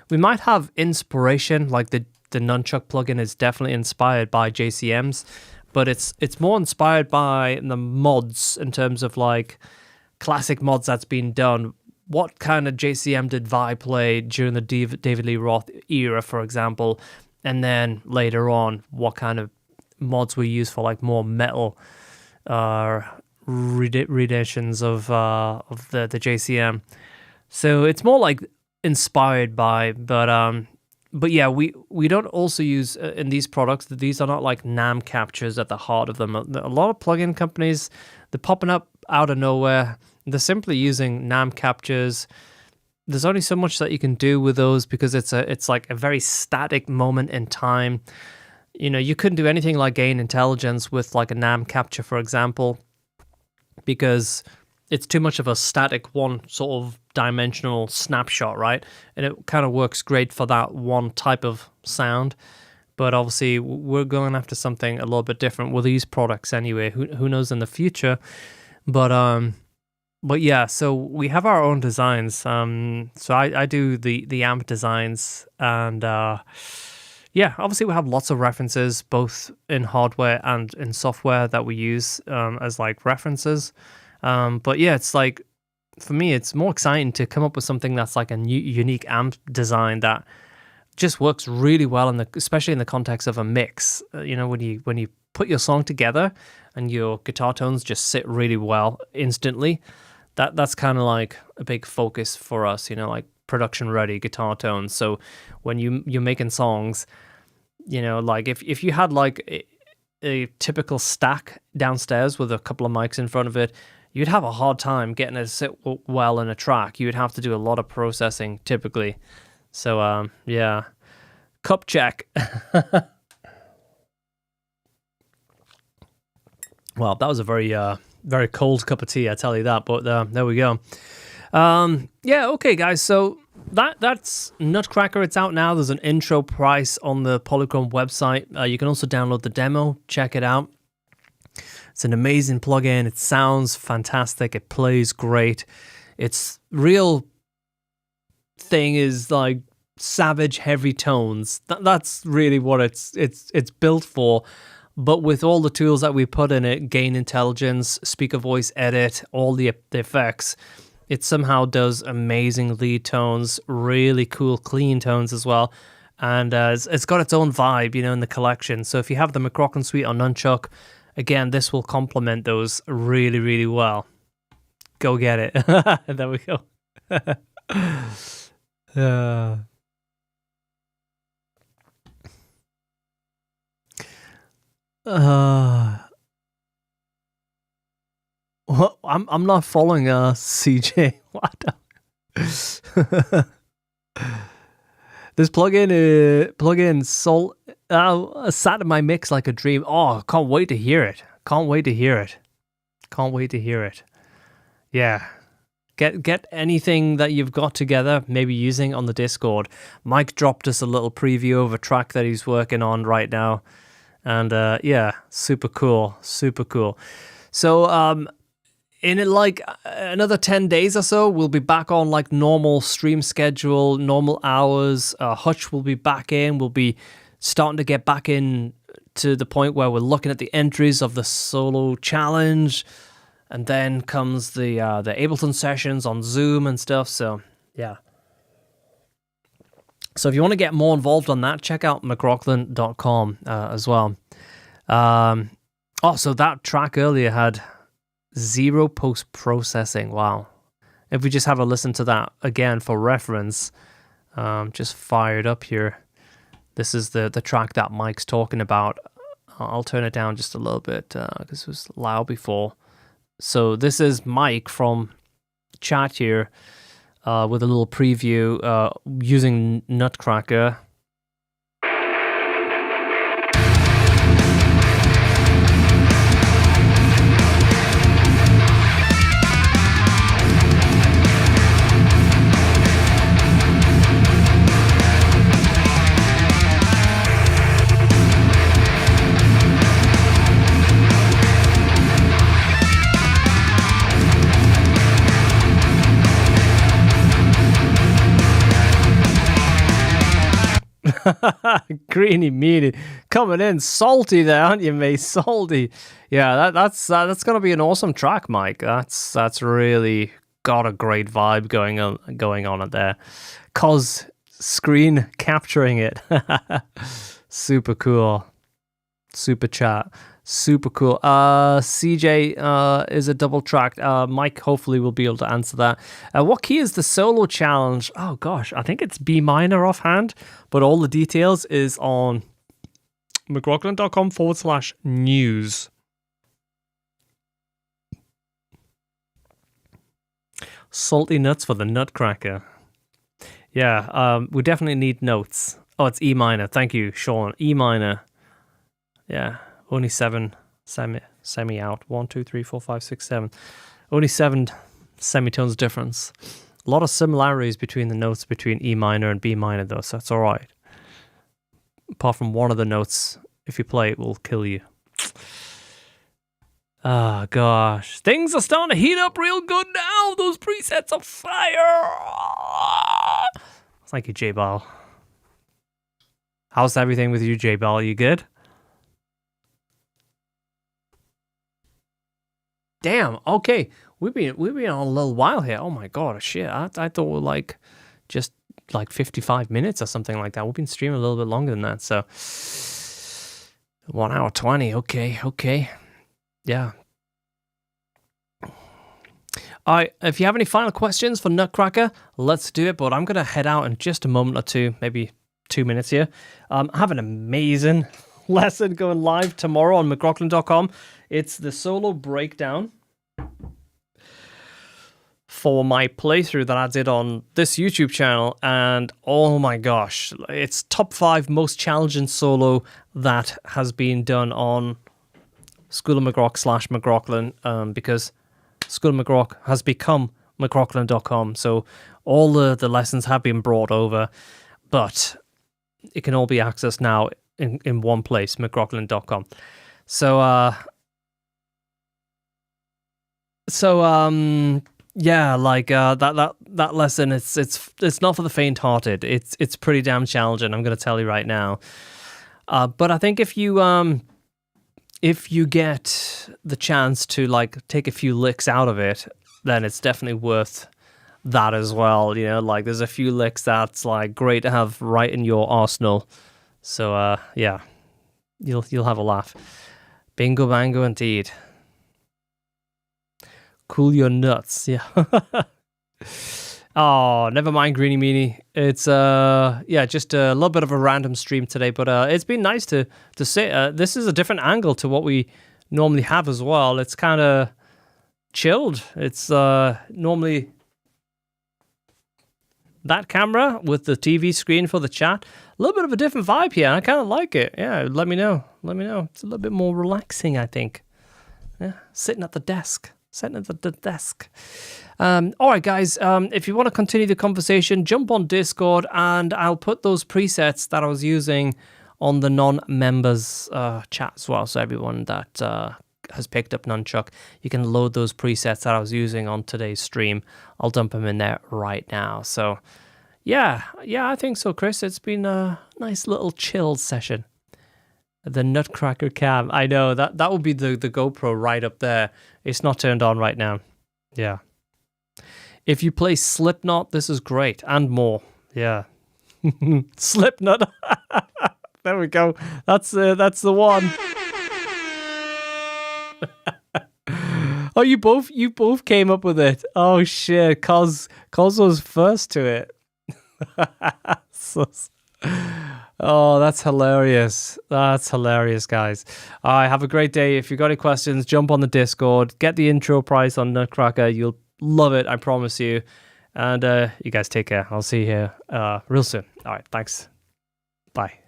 We might have inspiration, like the Nunchuck plugin is definitely inspired by JCMs. But it's more inspired by the mods in terms of like classic mods that's been done. What kind of JCM did Vi play during the David Lee Roth era, for example? And then later on, what kind of mods were used for like more metal renditions of the JCM? So it's more like inspired by, but yeah, we don't also use in these products, these are not like NAM captures at the heart of them. A lot of plugin companies, they're popping up out of nowhere. They're simply using NAM captures. There's only so much that you can do with those because it's like a very static moment in time. You know, you couldn't do anything like gain intelligence with like a NAM capture, for example, because it's too much of a static one sort of dimensional snapshot, right? And it kind of works great for that one type of sound. But obviously, we're going after something a little bit different with these products anyway. Who knows in the future? But yeah, so we have our own designs. So I do the amp designs, and yeah, obviously we have lots of references both in hardware and in software that we use as like references. But yeah, it's like for me, it's more exciting to come up with something that's like a new, unique amp design that just works really well especially in the context of a mix. When you put your song together and your guitar tones just sit really well instantly. That's kind of like a big focus for us. Like production ready guitar tones. So when you're making songs, like if you had like a typical stack downstairs with a couple of mics in front of it, you'd have a hard time getting it to sit well in a track. You would have to do a lot of processing typically. So, yeah. Cup check. Well, that was a very, very cold cup of tea, I tell you that. But there we go. Yeah, okay, guys. So that's Nutcracker. It's out now. There's an intro price on the Polychrome website. You can also download the demo. Check it out. It's an amazing plugin. It sounds fantastic. It plays great. Its real thing is like savage heavy tones. That's really what it's built for. But with all the tools that we put in it, gain intelligence, speaker voice edit, all the effects, it somehow does amazing lead tones, really cool clean tones as well. And it's got its own vibe, in the collection. So if you have the McRocklin Suite on Nunchuck, again, this will complement those really, really well. Go get it. There we go. Well, I'm not following CJ. What? This plugin soul sat in my mix like a dream. Oh, can't wait to hear it. Can't wait to hear it. Yeah. Get anything that you've got together, maybe using on the Discord. Mike dropped us a little preview of a track that he's working on right now. And yeah, super cool. So in like another 10 days or so, we'll be back on like normal stream schedule, normal hours. Hutch will be back in. We'll be starting to get back in to the point where we're looking at the entries of the solo challenge. And then comes the Ableton sessions on Zoom and stuff. So, yeah. So if you want to get more involved on that, check out McRocklin.com as well. So that track earlier had 0 post-processing. Wow. If we just have a listen to that again for reference, just fired up here. This is the track that Mike's talking about. I'll turn it down just a little bit because it was loud before. So this is Mike from chat here with a little preview using Nutcracker. Greeny meaty coming in salty there, aren't you, mate? Salty. Yeah, that's gonna be an awesome track, Mike. That's really got a great vibe going on there. Cos screen capturing it. Super cool. Super chat. Super cool. CJ is a double track. Mike hopefully will be able to answer that. What key is the solo challenge? Oh gosh, I think it's B minor offhand, but all the details is on McRocklin.com/news. Salty nuts for the Nutcracker. Yeah, we definitely need notes. Oh, it's E minor. Thank you, Sean. E minor. Yeah. Only 7 semi out. 1, 2, 3, 4, 5, 6, 7. Only 7 semitones difference. A lot of similarities between the notes between E minor and B minor, though, so that's all right. apart from one of the notes. If you play it, will kill you. Oh, gosh. Things are starting to heat up real good now. Those presets are fire. Thank you, J-Ball. How's everything with you, J-Ball? You good? Damn. Okay. We've been on a little while here. Oh, my God. Shit. I thought we were like just like 55 minutes or something like that. We've been streaming a little bit longer than that. So 1 hour 20. Okay. Yeah. All right, if you have any final questions for Nutcracker, let's do it. But I'm going to head out in just a moment or two, maybe 2 minutes here. I have an amazing lesson going live tomorrow on McRocklin.com. It's the solo breakdown for my playthrough that I did on this YouTube channel. And oh my gosh, it's top 5 most challenging solo that has been done on School of McRock / McRocklin because School of McRock has become McRocklin.com. So all the lessons have been brought over, but it can all be accessed now in one place, McRocklin.com. So yeah, like that lesson, it's not for the faint-hearted. It's pretty damn challenging, I'm going to tell you right now. But I think if you get the chance to like take a few licks out of it, then it's definitely worth that as well. You know, like there's a few licks that's like great to have right in your arsenal. So yeah, you'll have a laugh. Bingo bango indeed. Cool your nuts, yeah. Oh, never mind, Greeny Meanie. It's yeah, just a little bit of a random stream today, but it's been nice to sit. This is a different angle to what we normally have as well. It's kind of chilled. It's normally that camera with the TV screen for the chat. A little bit of a different vibe here. I kind of like it. Yeah, let me know. It's a little bit more relaxing, I think. Yeah, sitting at the desk. All right, guys, if you want to continue the conversation, jump on Discord, and I'll put those presets that I was using on the non-members chat as well. So everyone that has picked up Nunchuck, you can load those presets that I was using on today's stream. I'll dump them in there right now. So yeah, I think so, Chris. It's been a nice little chill session. The Nutcracker cam. I know, that would be the GoPro right up there. It's not turned on right now. Yeah. If you play Slipknot, this is great. And more. Yeah. Slipknot. There we go. That's the one. Oh, you both came up with it. Oh shit. Cos was first to it. Oh, that's hilarious. That's hilarious, guys. All right, have a great day. If you've got any questions, jump on the Discord. Get the intro price on Nutcracker. You'll love it, I promise you. And you guys take care. I'll see you here real soon. All right, thanks. Bye.